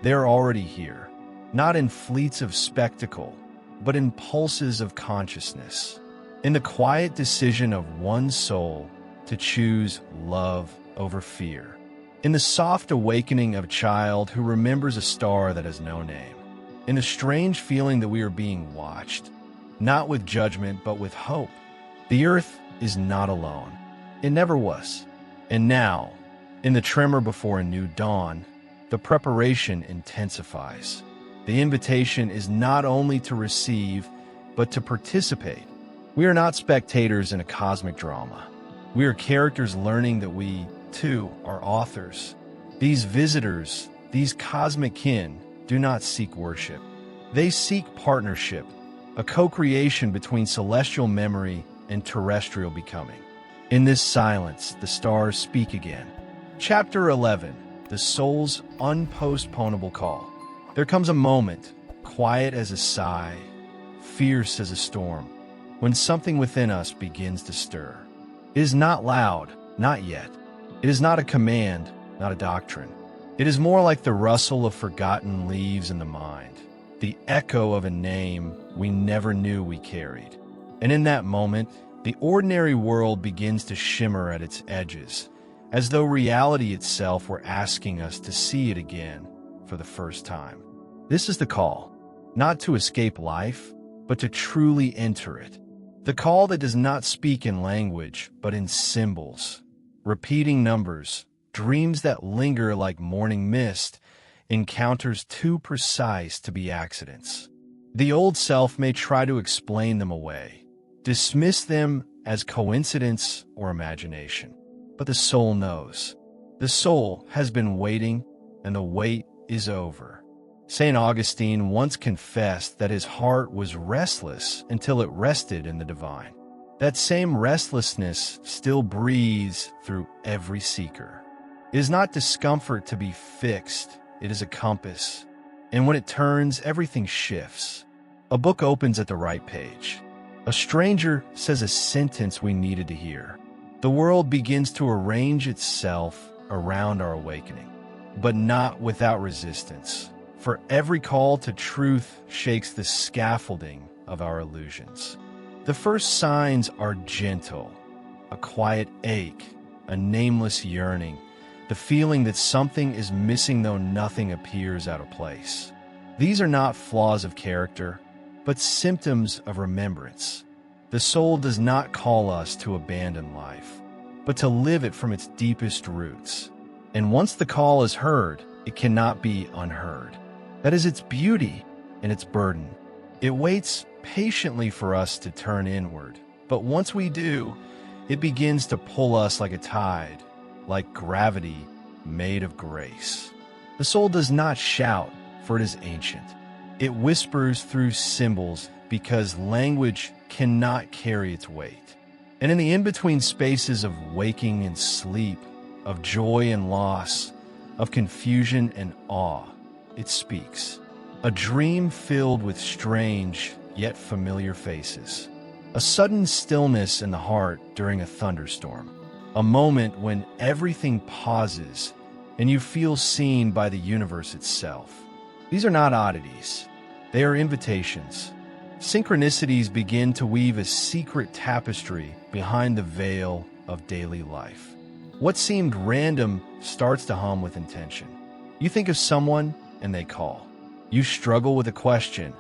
They're already here, not in fleets of spectacle, but in pulses of consciousness, in the quiet decision of one soul to choose love over fear, in the soft awakening of a child who remembers a star that has no name, in the strange feeling that we are being watched, not with judgment, but with hope. The earth is not alone. It never was. And now, in the tremor before a new dawn, the preparation intensifies. The invitation is not only to receive, but to participate. We are not spectators in a cosmic drama. We are characters learning that we, too, are authors. These visitors, these cosmic kin, do not seek worship. They seek partnership, a co-creation between celestial memory and terrestrial becoming. In this silence, the stars speak again. Chapter 11, The Soul's Unpostponable Call. There comes a moment, quiet as a sigh, fierce as a storm, when something within us begins to stir. It is not loud, not yet. It is not a command, not a doctrine. It is more like the rustle of forgotten leaves in the mind, the echo of a name we never knew we carried. And in that moment, the ordinary world begins to shimmer at its edges, as though reality itself were asking us to see it again for the first time. This is the call, not to escape life, but to truly enter it. The call that does not speak in language, but in symbols, repeating numbers, dreams that linger like morning mist, encounters too precise to be accidents. The old self may try to explain them away, dismiss them as coincidence or imagination. But the soul knows. The soul has been waiting, and the wait is over. St. Augustine once confessed that his heart was restless until it rested in the divine. That same restlessness still breathes through every seeker. It is not discomfort to be fixed, it is a compass. And when it turns, everything shifts. A book opens at the right page. A stranger says a sentence we needed to hear. The world begins to arrange itself around our awakening, but not without resistance. For every call to truth shakes the scaffolding of our illusions. The first signs are gentle, a quiet ache, a nameless yearning, the feeling that something is missing though nothing appears out of place. These are not flaws of character, but symptoms of remembrance. The soul does not call us to abandon life, but to live it from its deepest roots. And once the call is heard, it cannot be unheard. That is its beauty and its burden. It waits patiently for us to turn inward, but once we do, it begins to pull us like a tide, like gravity made of grace. The soul does not shout, for it is ancient. It whispers through symbols because language cannot carry its weight. And in the in-between spaces of waking and sleep, of joy and loss, of confusion and awe, it speaks. A dream filled with strange yet familiar faces. A sudden stillness in the heart during a thunderstorm. A moment when everything pauses and you feel seen by the universe itself. These are not oddities. They are invitations. Synchronicities begin to weave a secret tapestry behind the veil of daily life. What seemed random starts to hum with intention. You think of someone and they call. You struggle with a question,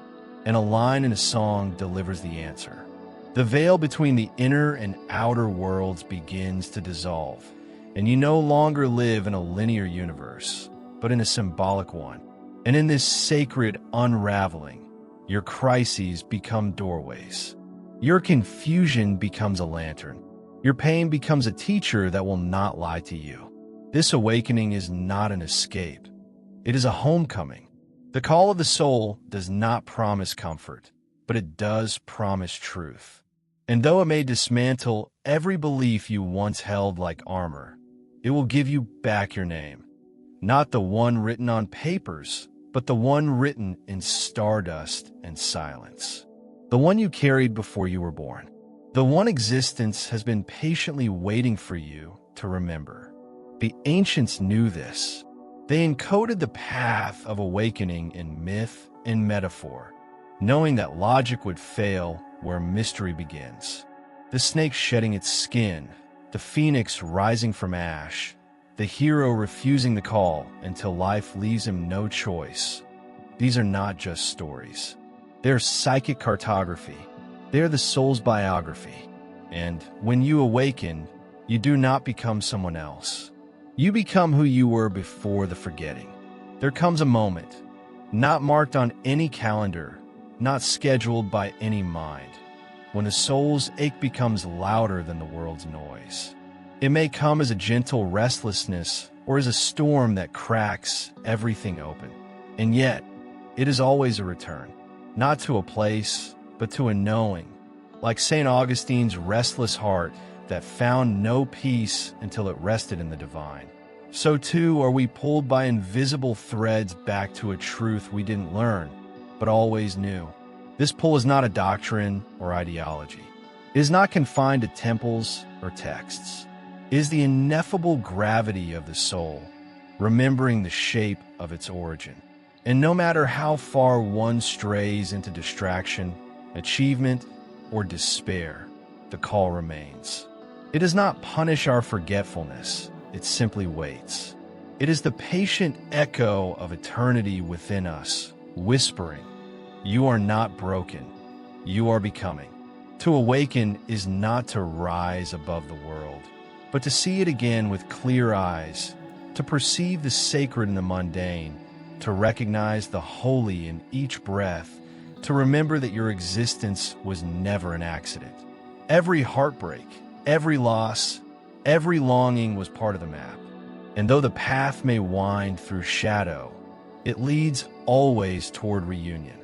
and a line in a song delivers the answer. The veil between the inner and outer worlds begins to dissolve, and you no longer live in a linear universe, but in a symbolic one. And in this sacred unraveling, your crises become doorways. Your confusion becomes a lantern. Your pain becomes a teacher that will not lie to you. This awakening is not an escape. It is a homecoming. The call of the soul does not promise comfort, but it does promise truth. And though it may dismantle every belief you once held like armor, it will give you back your name. Not the one written on papers, but the one written in stardust and silence. The one you carried before you were born. The one existence has been patiently waiting for you to remember. The ancients knew this. They encoded the path of awakening in myth and metaphor, knowing that logic would fail where mystery begins. The snake shedding its skin, the phoenix rising from ash, the hero refusing the call until life leaves him no choice. These are not just stories. They're psychic cartography. They're the soul's biography. And when you awaken, you do not become someone else. You become who you were before the forgetting. There comes a moment, not marked on any calendar, not scheduled by any mind, when the soul's ache becomes louder than the world's noise. It may come as a gentle restlessness or as a storm that cracks everything open. And yet, it is always a return, not to a place, but to a knowing, like St. Augustine's restless heart that found no peace until it rested in the divine. So too are we pulled by invisible threads back to a truth we didn't learn, but always knew. This pull is not a doctrine or ideology. It is not confined to temples or texts. It is the ineffable gravity of the soul, remembering the shape of its origin. And no matter how far one strays into distraction, achievement, or despair, the call remains. It does not punish our forgetfulness, it simply waits. It is the patient echo of eternity within us, whispering, "You are not broken, you are becoming." To awaken is not to rise above the world, but to see it again with clear eyes, to perceive the sacred in the mundane, to recognize the holy in each breath, to remember that your existence was never an accident. Every heartbreak, every loss, every longing was part of the map. And though the path may wind through shadow, it leads always toward reunion.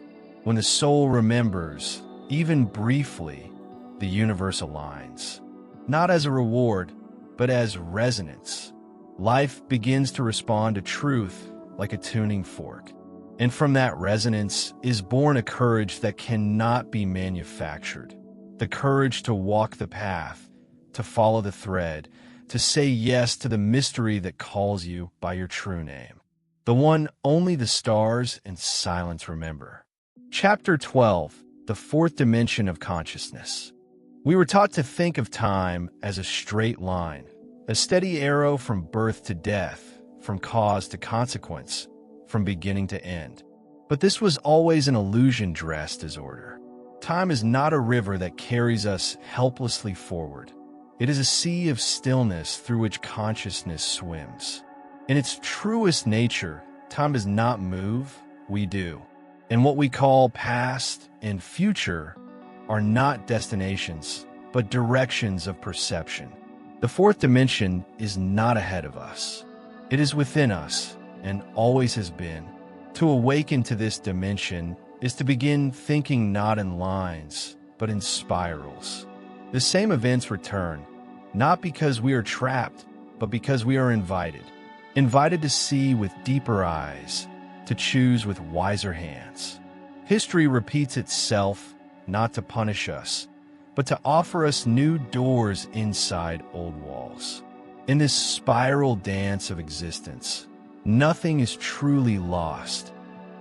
When the soul remembers, even briefly, the universe aligns. Not as a reward, but as resonance. Life begins to respond to truth like a tuning fork. And from that resonance is born a courage that cannot be manufactured. The courage to walk the path, to follow the thread, to say yes to the mystery that calls you by your true name. The one only the stars and silence remember. Chapter 12, The Fourth Dimension of Consciousness. We were taught to think of time as a straight line, a steady arrow from birth to death, from cause to consequence, from beginning to end. But this was always an illusion dressed as order. Time is not a river that carries us helplessly forward. It is a sea of stillness through which consciousness swims. In its truest nature, time does not move, we do. And what we call past and future are not destinations, but directions of perception. The fourth dimension is not ahead of us. It is within us, and always has been. To awaken to this dimension is to begin thinking not in lines, but in spirals. The same events return, not because we are trapped, but because we are invited. Invited to see with deeper eyes, to choose with wiser hands. History repeats itself, not to punish us, but to offer us new doors inside old walls. In this spiral dance of existence, nothing is truly lost,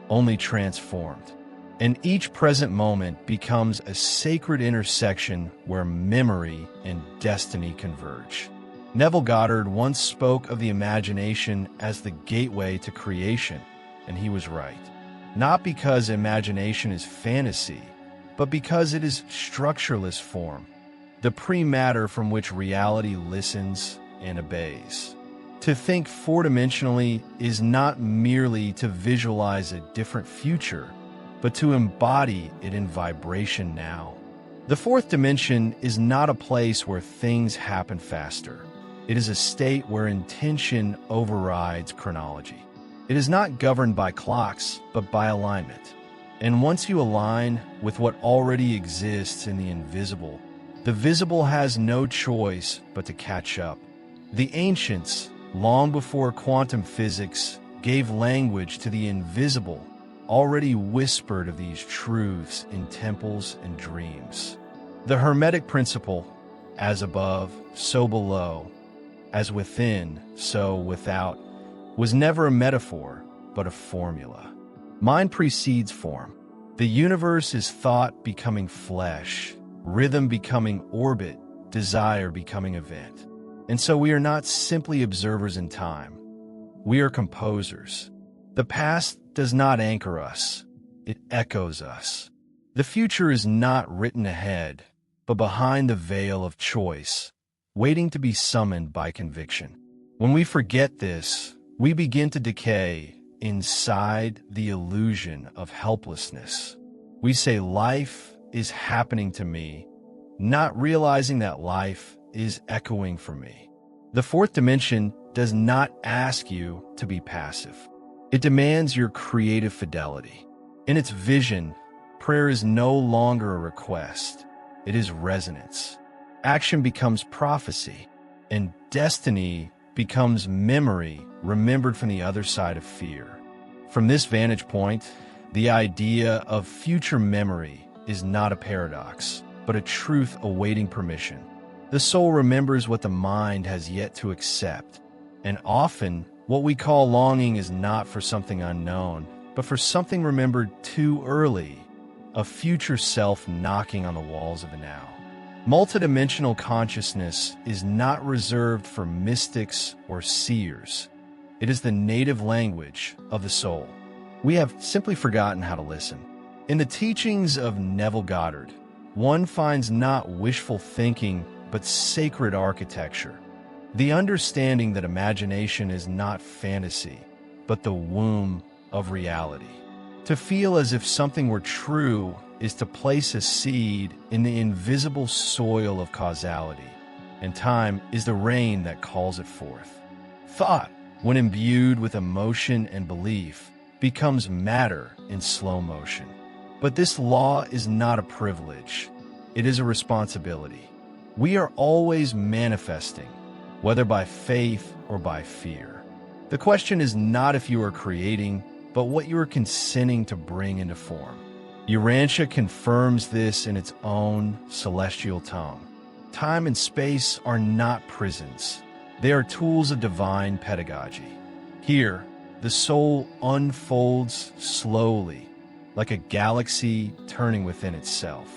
only transformed. And each present moment becomes a sacred intersection where memory and destiny converge. Neville Goddard once spoke of the imagination as the gateway to creation, and he was right. Not because imagination is fantasy, but because it is structureless form, the pre-matter from which reality listens and obeys. To think four-dimensionally is not merely to visualize a different future, but to embody it in vibration now. The fourth dimension is not a place where things happen faster. It is a state where intention overrides chronology. It is not governed by clocks, but by alignment. And once you align with what already exists in the invisible, the visible has no choice but to catch up. The ancients, long before quantum physics, gave language to the invisible, already whispered of these truths in temples and dreams. The Hermetic principle, as above, so below, as within, so without, was never a metaphor, but a formula. Mind precedes form. The universe is thought becoming flesh, rhythm becoming orbit, desire becoming event. And so we are not simply observers in time. We are composers. The past does not anchor us. It echoes us. The future is not written ahead, but behind the veil of choice, waiting to be summoned by conviction. When we forget this, we begin to decay inside the illusion of helplessness. We say life is happening to me, not realizing that life is echoing for me. The fourth dimension does not ask you to be passive. It demands your creative fidelity. In its vision, prayer is no longer a request. It is resonance. Action becomes prophecy, and destiny becomes memory remembered from the other side of fear. From this vantage point, the idea of future memory is not a paradox, but a truth awaiting permission. The soul remembers what the mind has yet to accept, and often what we call longing is not for something unknown, but for something remembered too early, a future self knocking on the walls of the now. Multidimensional consciousness is not reserved for mystics or seers. It is the native language of the soul. We have simply forgotten how to listen. In the teachings of Neville Goddard, one finds not wishful thinking, but sacred architecture. The understanding that imagination is not fantasy, but the womb of reality. To feel as if something were true is to place a seed in the invisible soil of causality, and time is the rain that calls it forth. Thought, when imbued with emotion and belief, becomes matter in slow motion. But this law is not a privilege. It is a responsibility. We are always manifesting, whether by faith or by fear. The question is not if you are creating, but what you are consenting to bring into form. Urantia confirms this in its own celestial tone. Time and space are not prisons. They are tools of divine pedagogy. Here, the soul unfolds slowly, like a galaxy turning within itself.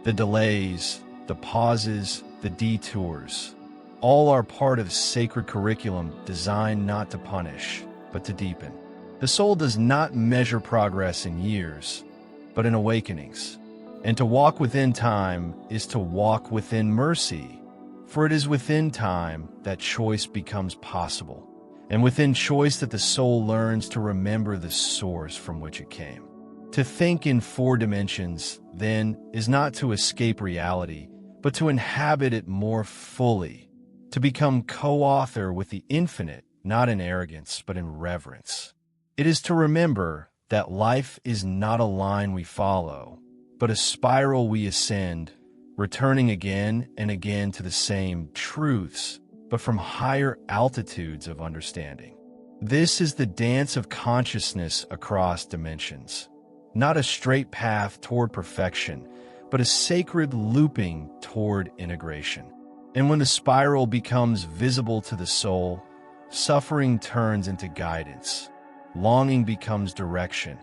The delays, the pauses, the detours, all are part of sacred curriculum designed not to punish, but to deepen. The soul does not measure progress in years, but in awakenings. And to walk within time is to walk within mercy, for it is within time that choice becomes possible, and within choice that the soul learns to remember the source from which it came. To think in 4 dimensions, then, is not to escape reality, but to inhabit it more fully, to become co-author with the infinite, not in arrogance, but in reverence. It is to remember that life is not a line we follow, but a spiral we ascend, returning again and again to the same truths, but from higher altitudes of understanding. This is the dance of consciousness across dimensions, not a straight path toward perfection, but a sacred looping toward integration. And when the spiral becomes visible to the soul, suffering turns into guidance, longing becomes direction,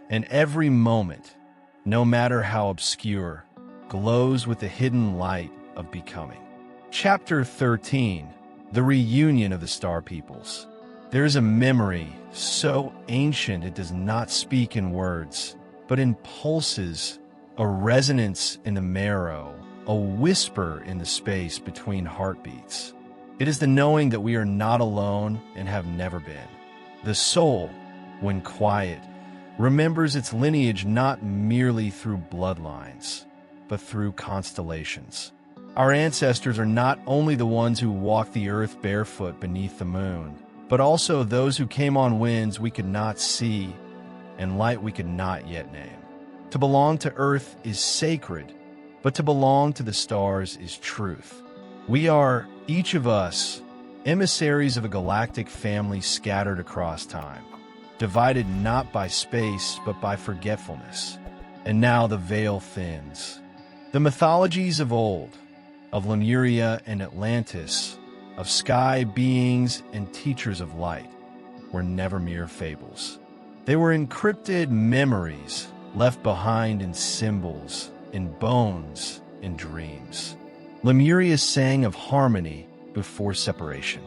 and every moment, no matter how obscure, glows with the hidden light of becoming. Chapter 13, The Reunion of the Star Peoples. There is a memory so ancient it does not speak in words, but in pulses, a resonance in the marrow, a whisper in the space between heartbeats. It is the knowing that we are not alone and have never been. The soul, when quiet, remembers its lineage not merely through bloodlines, but through constellations. Our ancestors are not only the ones who walked the earth barefoot beneath the moon, but also those who came on winds we could not see and light we could not yet name. To belong to Earth is sacred, but to belong to the stars is truth. We are, each of us, emissaries of a galactic family scattered across time, divided not by space but by forgetfulness. And now the veil thins. The mythologies of old, of Lemuria and Atlantis, of sky beings and teachers of light, were never mere fables. They were encrypted memories left behind in symbols, in bones, in dreams. Lemuria sang of harmony before separation.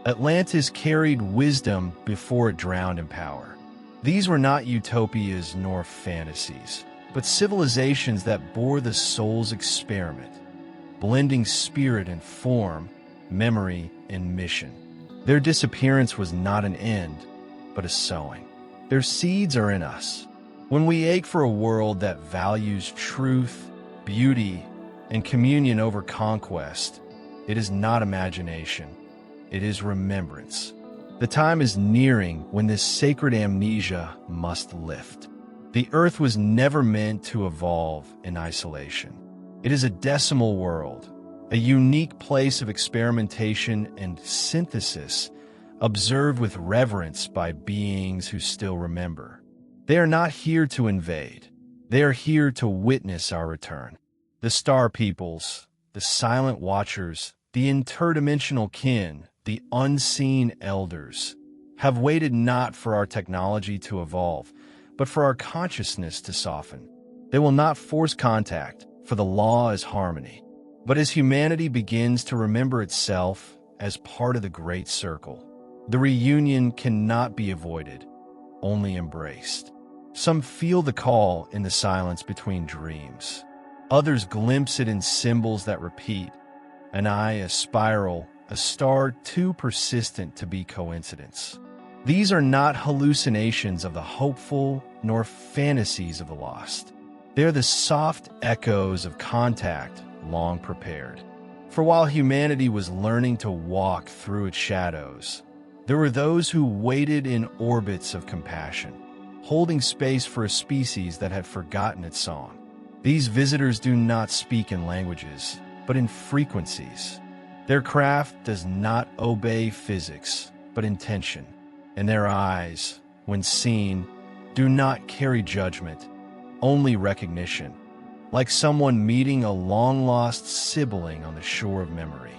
Atlantis carried wisdom before it drowned in power. These were not utopias nor fantasies, but civilizations that bore the soul's experiment, blending spirit and form, memory and mission. Their disappearance was not an end, but a sowing. Their seeds are in us. When we ache for a world that values truth, beauty, and communion over conquest, it is not imagination, it is remembrance. The time is nearing when this sacred amnesia must lift. The Earth was never meant to evolve in isolation. It is a decimal world, a unique place of experimentation and synthesis, observed with reverence by beings who still remember. They are not here to invade. They are here to witness our return. The star peoples, the silent watchers, the interdimensional kin, the unseen elders, have waited not for our technology to evolve, but for our consciousness to soften. They will not force contact, for the law is harmony. But as humanity begins to remember itself as part of the Great Circle, the reunion cannot be avoided, only embraced. Some feel the call in the silence between dreams. Others glimpse it in symbols that repeat, an eye, a spiral, a star too persistent to be coincidence. These are not hallucinations of the hopeful nor fantasies of the lost. They are the soft echoes of contact long prepared. For while humanity was learning to walk through its shadows, there were those who waited in orbits of compassion, holding space for a species that had forgotten its song. These visitors do not speak in languages, but in frequencies. Their craft does not obey physics, but intention. And their eyes, when seen, do not carry judgment, only recognition, like someone meeting a long-lost sibling on the shore of memory.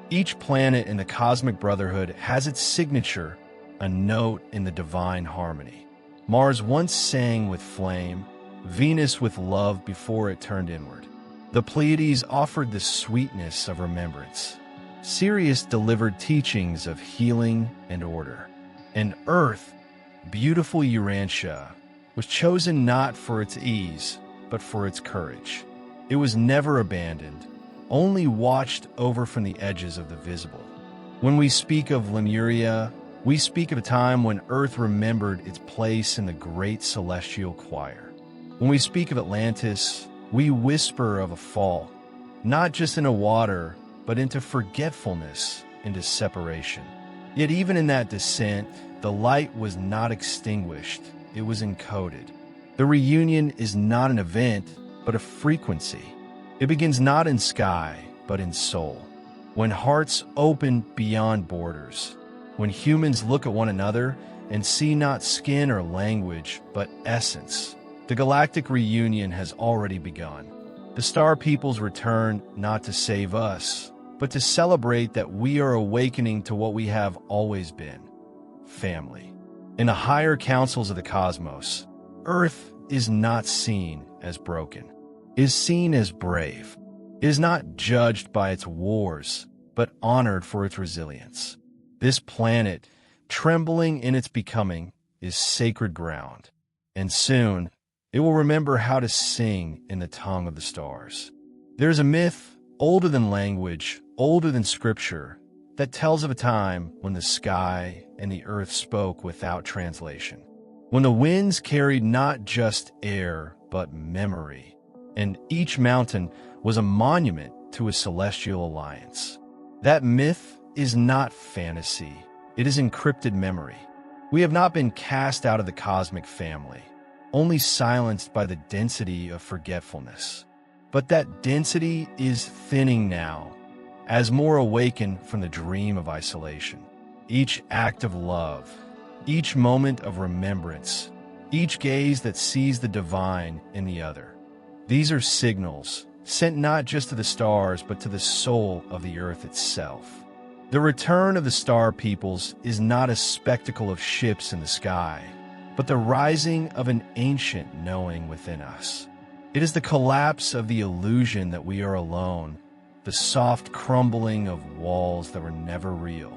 Each planet in the cosmic brotherhood has its signature, a note in the divine harmony. Mars once sang with flame, Venus with love before it turned inward. The Pleiades offered the sweetness of remembrance. Sirius delivered teachings of healing and order. And Earth, beautiful Urantia, was chosen not for its ease, but for its courage. It was never abandoned, only watched over from the edges of the visible. When we speak of Lemuria, we speak of a time when Earth remembered its place in the great celestial choir. When we speak of Atlantis, we whisper of a fall, not just into water, but into forgetfulness, into separation. Yet even in that descent, the light was not extinguished, it was encoded. The reunion is not an event, but a frequency. It begins not in sky, but in soul. When hearts open beyond borders, when humans look at one another and see not skin or language, but essence, the galactic reunion has already begun. The star peoples return not to save us, but to celebrate that we are awakening to what we have always been, family. In the higher councils of the cosmos, Earth is not seen as broken, is seen as brave, is not judged by its wars, but honored for its resilience. This planet, trembling in its becoming, is sacred ground, and soon it will remember how to sing in the tongue of the stars. There is a myth older than language, older than scripture, that tells of a time when the sky and the earth spoke without translation, when the winds carried not just air, but memory, and each mountain was a monument to a celestial alliance. That myth is not fantasy, It is encrypted memory. We have not been cast out of the cosmic family, only silenced by the density of forgetfulness. But that density is thinning now, as more awaken from the dream of isolation. Each act of love, each moment of remembrance, each gaze that sees the divine in the other. These are signals sent not just to the stars, but to the soul of the earth itself. The return of the star peoples is not a spectacle of ships in the sky, but the rising of an ancient knowing within us. It is the collapse of the illusion that we are alone, the soft crumbling of walls that were never real.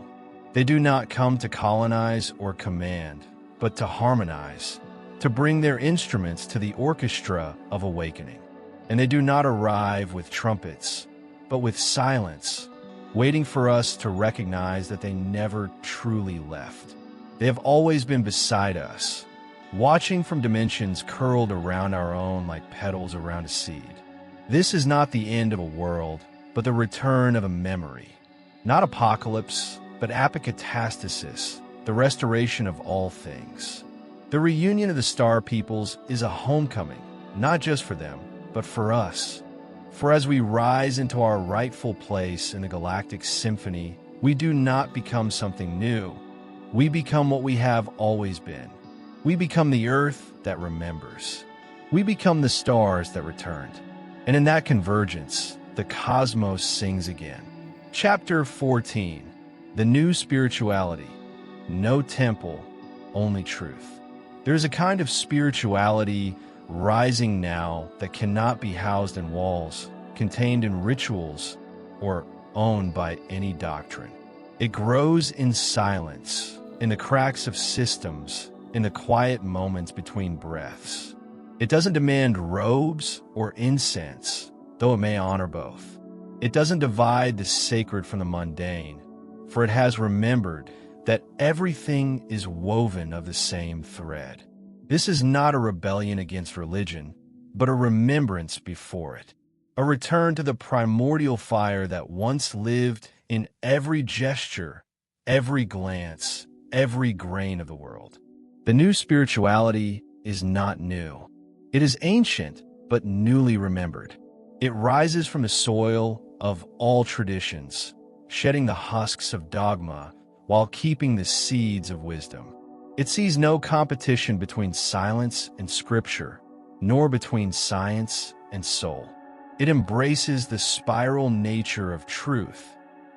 They do not come to colonize or command, but to harmonize, to bring their instruments to the orchestra of awakening. And they do not arrive with trumpets, but with silence, waiting for us to recognize that they never truly left. They have always been beside us, watching from dimensions curled around our own like petals around a seed. This is not the end of a world, but the return of a memory. Not apocalypse, but apocatastasis, the restoration of all things. The reunion of the star peoples is a homecoming, not just for them, but for us. For as we rise into our rightful place in the galactic symphony, we do not become something new. We become what we have always been. We become the earth that remembers. We become the stars that returned. And in that convergence, the cosmos sings again. Chapter 14. The New Spirituality. No temple, only truth. There is a kind of spirituality rising now that cannot be housed in walls, contained in rituals, or owned by any doctrine. It grows in silence, in the cracks of systems, in the quiet moments between breaths. It doesn't demand robes or incense, though it may honor both. It doesn't divide the sacred from the mundane, for it has remembered that everything is woven of the same thread. This is not a rebellion against religion, but a remembrance before it, a return to the primordial fire that once lived in every gesture, every glance, every grain of the world. The new spirituality is not new. It is ancient, but newly remembered. It rises from the soil of all traditions, shedding the husks of dogma while keeping the seeds of wisdom. It sees no competition between silence and scripture, nor between science and soul. It embraces the spiral nature of truth,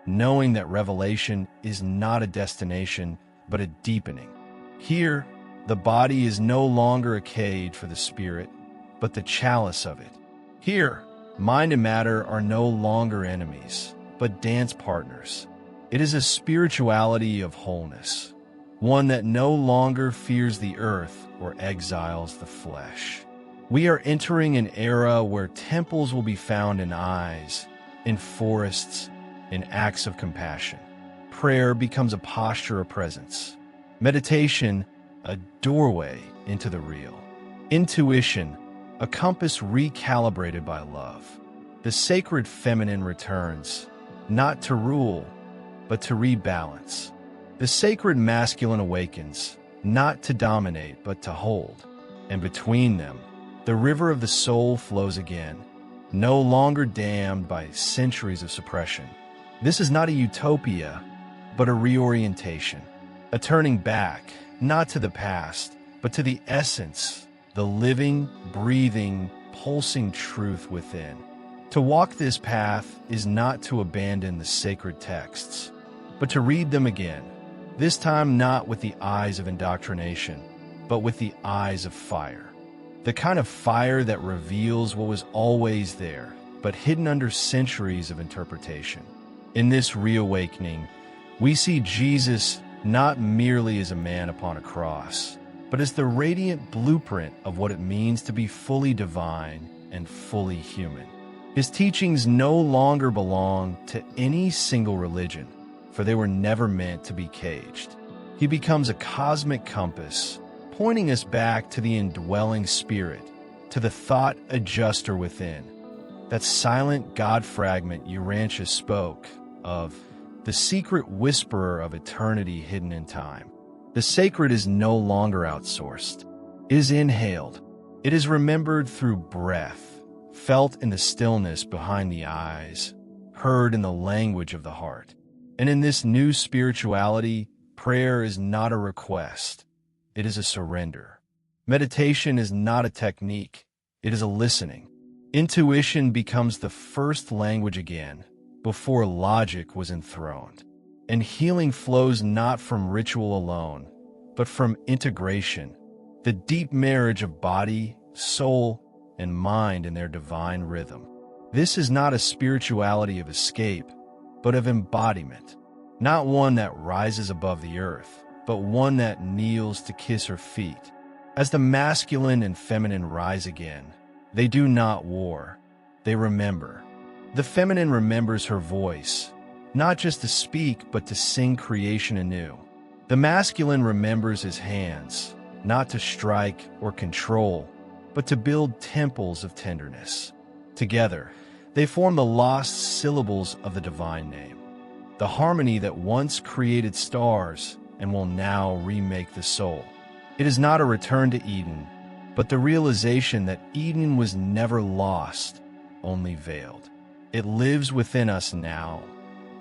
knowing that revelation is not a destination, but a deepening. Here, the body is no longer a cage for the spirit, but the chalice of it. Here, mind and matter are no longer enemies, but dance partners. It is a spirituality of wholeness, one that no longer fears the earth or exiles the flesh. We are entering an era where temples will be found in eyes, in forests, in acts of compassion. Prayer becomes a posture of presence. Meditation, a doorway into the real. Intuition, a compass recalibrated by love. The sacred feminine returns, not to rule, but to rebalance. The sacred masculine awakens, not to dominate, but to hold. And between them, the river of the soul flows again, no longer dammed by centuries of suppression. This is not a utopia, but a reorientation, a turning back, not to the past, but to the essence, the living, breathing, pulsing truth within. To walk this path is not to abandon the sacred texts, but to read them again, this time not with the eyes of indoctrination, but with the eyes of fire. The kind of fire that reveals what was always there, but hidden under centuries of interpretation. In this reawakening, we see Jesus not merely as a man upon a cross, but as the radiant blueprint of what it means to be fully divine and fully human. His teachings no longer belong to any single religion, for they were never meant to be caged. He becomes a cosmic compass, pointing us back to the indwelling spirit, to the thought adjuster within, that silent God fragment Urantia spoke of the secret whisperer of eternity hidden in time. The sacred is no longer outsourced. It is inhaled. It is remembered through breath, felt in the stillness behind the eyes, heard in the language of the heart. And in this new spirituality, prayer is not a request. It is a surrender. Meditation is not a technique. It is a listening. Intuition becomes the first language again, before logic was enthroned. And healing flows not from ritual alone, but from integration, the deep marriage of body, soul, and mind in their divine rhythm. This is not a spirituality of escape, but of embodiment, not one that rises above the earth, but one that kneels to kiss her feet. As the masculine and feminine rise again, they do not war, they remember. The feminine remembers her voice, not just to speak, but to sing creation anew. The masculine remembers his hands, not to strike or control, but to build temples of tenderness. Together, they form the lost syllables of the divine name, the harmony that once created stars and will now remake the soul. It is not a return to Eden, but the realization that Eden was never lost, only veiled. It lives within us now,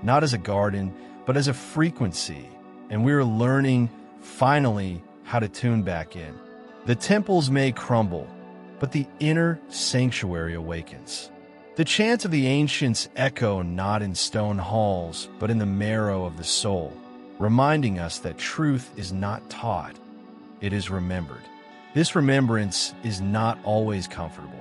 not as a garden, but as a frequency, and we are learning, finally, how to tune back in. The temples may crumble, but the inner sanctuary awakens. The chants of the ancients echo not in stone halls, but in the marrow of the soul, reminding us that truth is not taught, it is remembered. This remembrance is not always comfortable.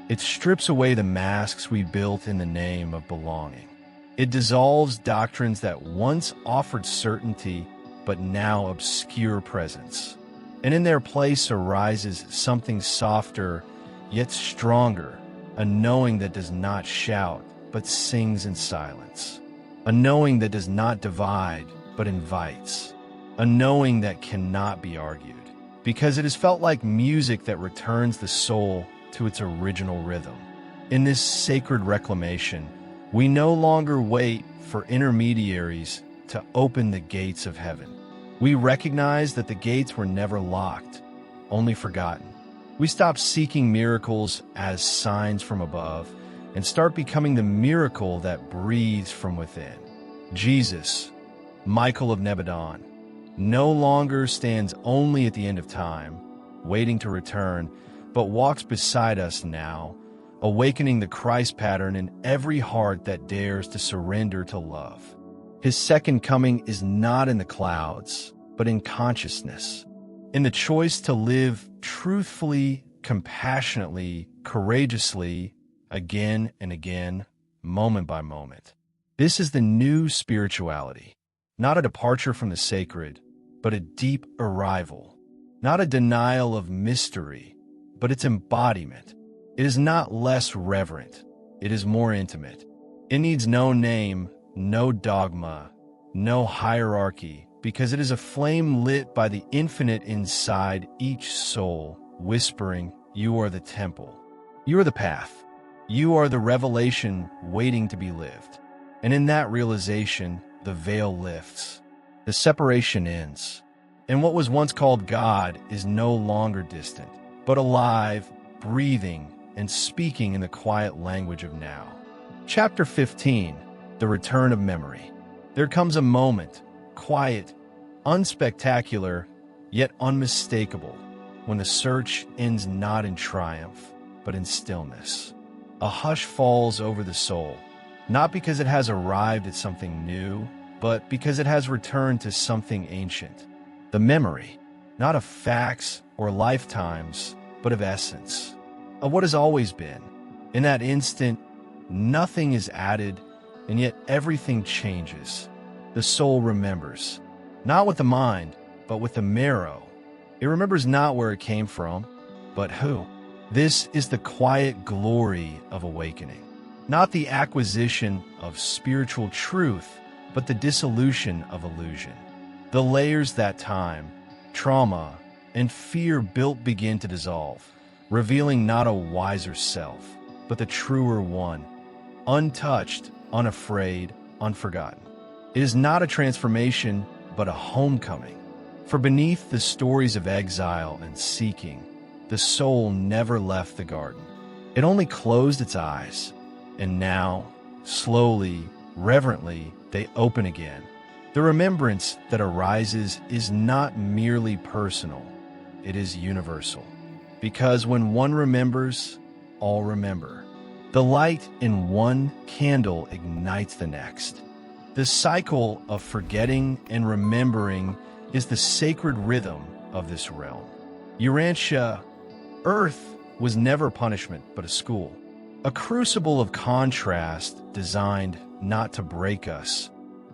It strips away the masks we built in the name of belonging. It dissolves doctrines that once offered certainty, but now obscure presence. And in their place arises something softer, yet stronger, a knowing that does not shout, but sings in silence. A knowing that does not divide, but invites. A knowing that cannot be argued, because it is felt like music that returns the soul to its original rhythm. In this sacred reclamation, we no longer wait for intermediaries to open the gates of heaven. We recognize that the gates were never locked, only forgotten. We stop seeking miracles as signs from above and start becoming the miracle that breathes from within. Jesus, Michael of Nebadon, no longer stands only at the end of time, waiting to return, but walks beside us now, awakening the Christ pattern in every heart that dares to surrender to love. His second coming is not in the clouds, but in consciousness, in the choice to live truthfully, compassionately, courageously, again and again, moment by moment. This is the new spirituality, not a departure from the sacred, but a deep arrival, not a denial of mystery, but its embodiment. It is not less reverent, it is more intimate. It needs no name, no dogma, no hierarchy, because it is a flame lit by the infinite inside each soul, whispering, "You are the temple. You are the path. You are the revelation waiting to be lived." And in that realization, the veil lifts. The separation ends. And what was once called God is no longer distant, but alive, breathing, and speaking in the quiet language of now. Chapter 15, The Return of Memory. There comes a moment, quiet, unspectacular, yet unmistakable, when the search ends not in triumph, but in stillness. A hush falls over the soul, not because it has arrived at something new, but because it has returned to something ancient. The memory, not of facts or lifetimes, but of essence, of what has always been. In that instant, nothing is added, and yet everything changes. The soul remembers, not with the mind, but with the marrow. It remembers not where it came from, but who. This is the quiet glory of awakening, not the acquisition of spiritual truth, but the dissolution of illusion. The layers that time, trauma, and fear built begin to dissolve, revealing not a wiser self, but the truer one, untouched, unafraid, unforgotten. It is not a transformation, but a homecoming. For beneath the stories of exile and seeking, the soul never left the garden. It only closed its eyes, and now, slowly, reverently, they open again. The remembrance that arises is not merely personal, it is universal. Because when one remembers, all remember. The light in one candle ignites the next. The cycle of forgetting and remembering is the sacred rhythm of this realm. Urantia, Earth, was never punishment but a school, a crucible of contrast designed not to break us,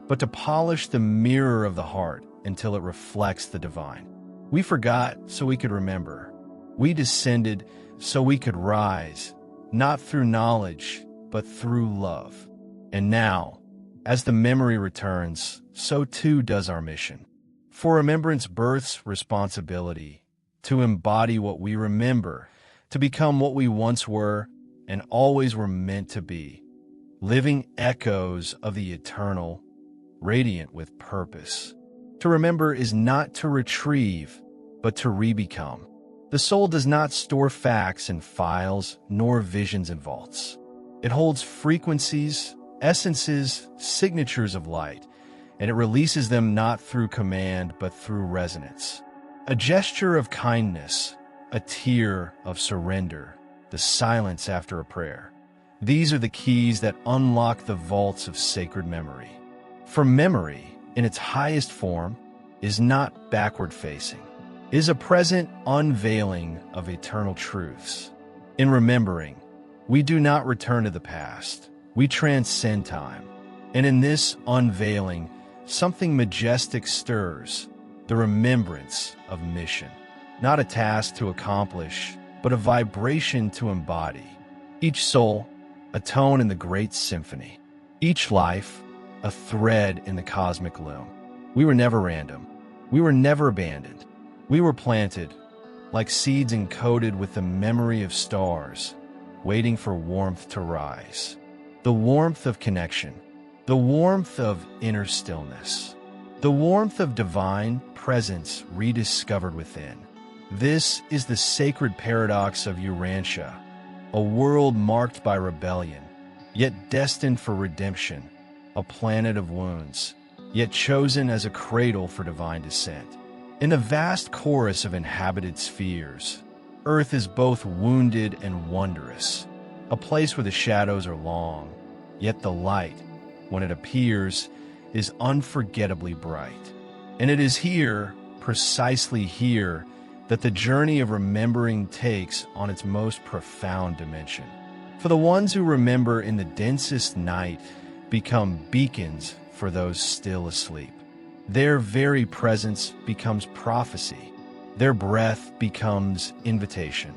but to polish the mirror of the heart until it reflects the divine. We forgot so we could remember. We descended so we could rise, not through knowledge, but through love. And now, as the memory returns, so too does our mission. For remembrance births responsibility, to embody what we remember, to become what we once were and always were meant to be, living echoes of the eternal, radiant with purpose. To remember is not to retrieve, but to re-become. The soul does not store facts in files nor visions in vaults. It holds frequencies, essences, signatures of light, and it releases them not through command but through resonance. A gesture of kindness, a tear of surrender, the silence after a prayer. These are the keys that unlock the vaults of sacred memory. For memory, in its highest form, is not backward-facing, is a present unveiling of eternal truths. In remembering, we do not return to the past, we transcend time. And in this unveiling, something majestic stirs, the remembrance of mission. Not a task to accomplish, but a vibration to embody. Each soul, a tone in the great symphony. Each life, a thread in the cosmic loom. We were never random. We were never abandoned. We were planted, like seeds encoded with the memory of stars, waiting for warmth to rise. The warmth of connection, the warmth of inner stillness, the warmth of divine presence rediscovered within. This is the sacred paradox of Urantia, a world marked by rebellion, yet destined for redemption, a planet of wounds, yet chosen as a cradle for divine descent. In a vast chorus of inhabited spheres, Earth is both wounded and wondrous, a place where the shadows are long, yet the light, when it appears, is unforgettably bright. And it is here, precisely here, that the journey of remembering takes on its most profound dimension. For the ones who remember in the densest night become beacons for those still asleep. Their very presence becomes prophecy. Their breath becomes invitation.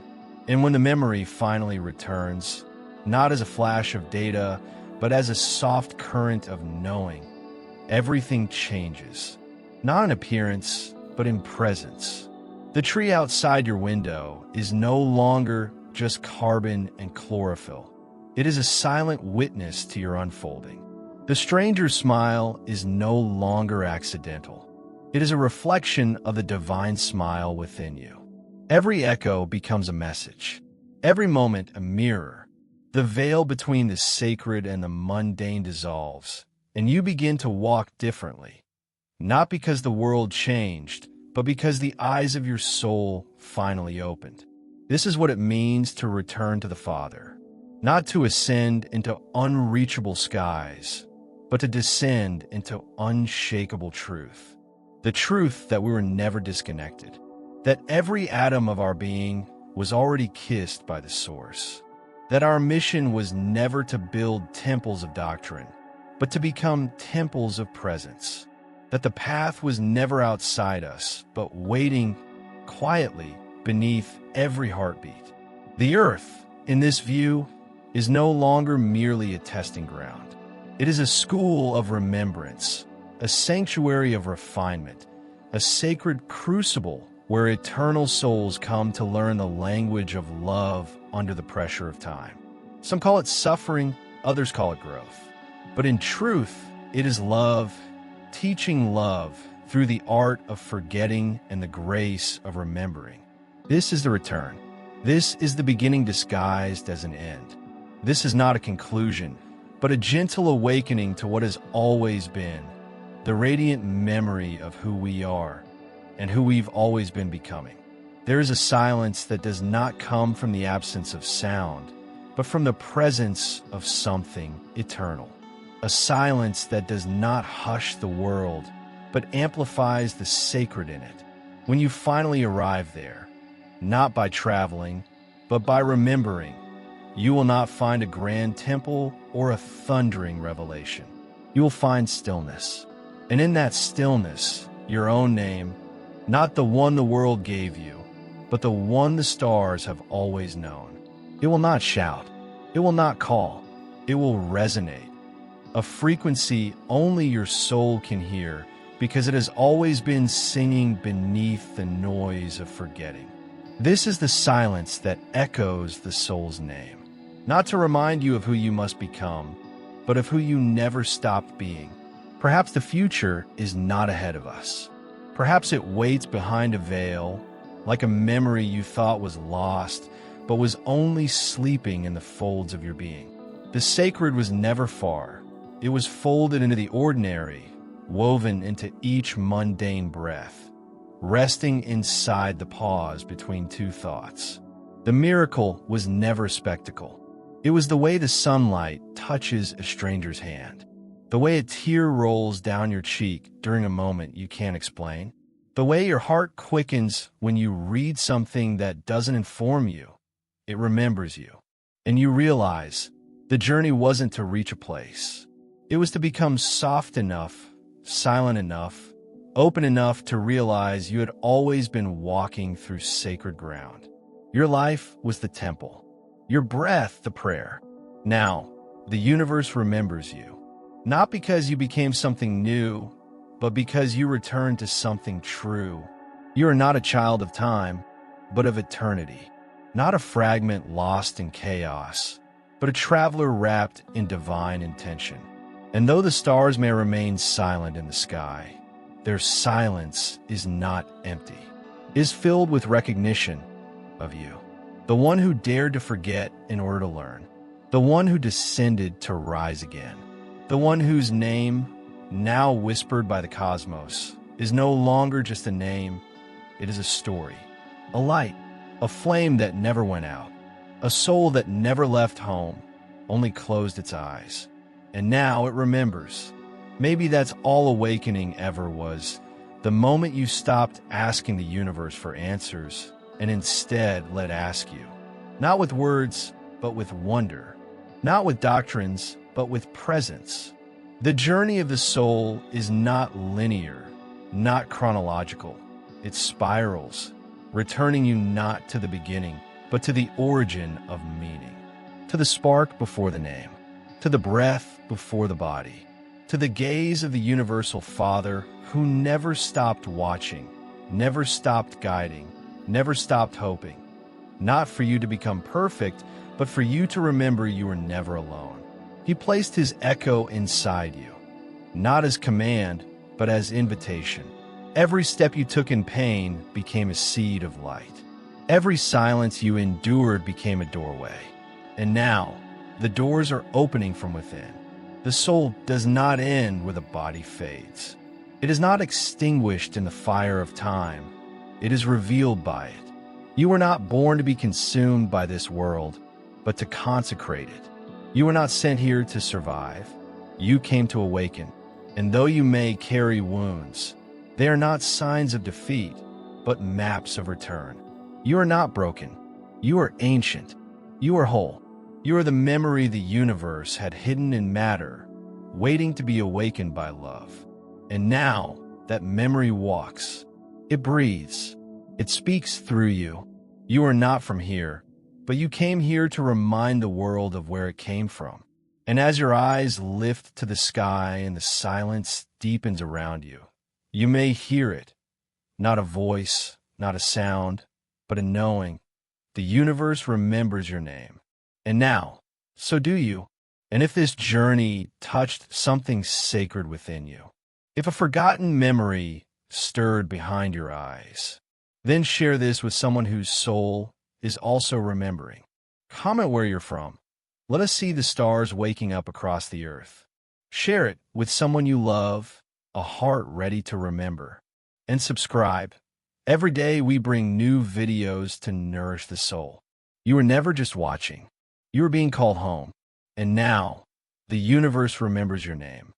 And when the memory finally returns, not as a flash of data, but as a soft current of knowing, everything changes. Not in appearance, but in presence. The tree outside your window is no longer just carbon and chlorophyll. It is a silent witness to your unfolding. The stranger's smile is no longer accidental. It is a reflection of the divine smile within you. Every echo becomes a message. Every moment a mirror. The veil between the sacred and the mundane dissolves, and you begin to walk differently. Not because the world changed, but because the eyes of your soul finally opened. This is what it means to return to the Father. Not to ascend into unreachable skies, but to descend into unshakable truth. The truth that we were never disconnected. That every atom of our being was already kissed by the Source. That our mission was never to build temples of doctrine, but to become temples of presence. That the path was never outside us, but waiting quietly beneath every heartbeat. The earth, in this view, is no longer merely a testing ground. It is a school of remembrance, a sanctuary of refinement, a sacred crucible where eternal souls come to learn the language of love under the pressure of time. Some call it suffering, others call it growth. But in truth, it is love teaching love through the art of forgetting and the grace of remembering. This is the return. This is the beginning disguised as an end. This is not a conclusion, but a gentle awakening to what has always been, the radiant memory of who we are and who we've always been becoming. There is a silence that does not come from the absence of sound, but from the presence of something eternal. A silence that does not hush the world, but amplifies the sacred in it. When you finally arrive there, not by traveling, but by remembering, you will not find a grand temple or a thundering revelation. You will find stillness. And in that stillness, your own name, not the one the world gave you, but the one the stars have always known. It will not shout. It will not call. It will resonate. A frequency only your soul can hear, because it has always been singing beneath the noise of forgetting. This is the silence that echoes the soul's name, not to remind you of who you must become, but of who you never stopped being. Perhaps the future is not ahead of us. Perhaps it waits behind a veil, like a memory you thought was lost, but was only sleeping in the folds of your being. The sacred was never far. It was folded into the ordinary, woven into each mundane breath, resting inside the pause between two thoughts. The miracle was never spectacle. It was the way the sunlight touches a stranger's hand, the way a tear rolls down your cheek during a moment you can't explain, the way your heart quickens when you read something that doesn't inform you. It remembers you, and you realize the journey wasn't to reach a place. It was to become soft enough, silent enough, open enough to realize you had always been walking through sacred ground. Your life was the temple, your breath the prayer. Now, the universe remembers you, not because you became something new, but because you returned to something true. You are not a child of time, but of eternity, not a fragment lost in chaos, but a traveler wrapped in divine intention. And though the stars may remain silent in the sky, their silence is not empty. It is filled with recognition of you, the one who dared to forget in order to learn, the one who descended to rise again, the one whose name, now whispered by the cosmos, is no longer just a name. It is a story, a light, a flame that never went out, a soul that never left home, only closed its eyes. And now it remembers. Maybe that's all awakening ever was, the moment you stopped asking the universe for answers and instead let ask you. Not with words, but with wonder. Not with doctrines, but with presence. The journey of the soul is not linear, not chronological. It spirals, returning you not to the beginning, but to the origin of meaning, to the spark before the name, to the breath before the body, to the gaze of the universal Father who never stopped watching, never stopped guiding, never stopped hoping, not for you to become perfect, but for you to remember you were never alone. He placed his echo inside you, not as command, but as invitation. Every step you took in pain became a seed of light. Every silence you endured became a doorway. And now, the doors are opening from within. The soul does not end where the body fades. It is not extinguished in the fire of time. It is revealed by it. You were not born to be consumed by this world, but to consecrate it. You were not sent here to survive. You came to awaken. And though you may carry wounds, they are not signs of defeat, but maps of return. You are not broken. You are ancient. You are whole. You are the memory the universe had hidden in matter, waiting to be awakened by love. And now that memory walks. It breathes. It speaks through you. You are not from here, but you came here to remind the world of where it came from. And as your eyes lift to the sky and the silence deepens around you, you may hear it. Not a voice, not a sound, but a knowing. The universe remembers your name. And now, so do you. And if this journey touched something sacred within you, If a forgotten memory stirred behind your eyes, then share this with someone whose soul is also remembering. Comment where you're from. Let us see the stars waking up across the earth. Share it with someone you love, a heart ready to remember. And subscribe. Every day we bring new videos to nourish the soul. You were never just watching. You were being called home. And now, the universe remembers your name.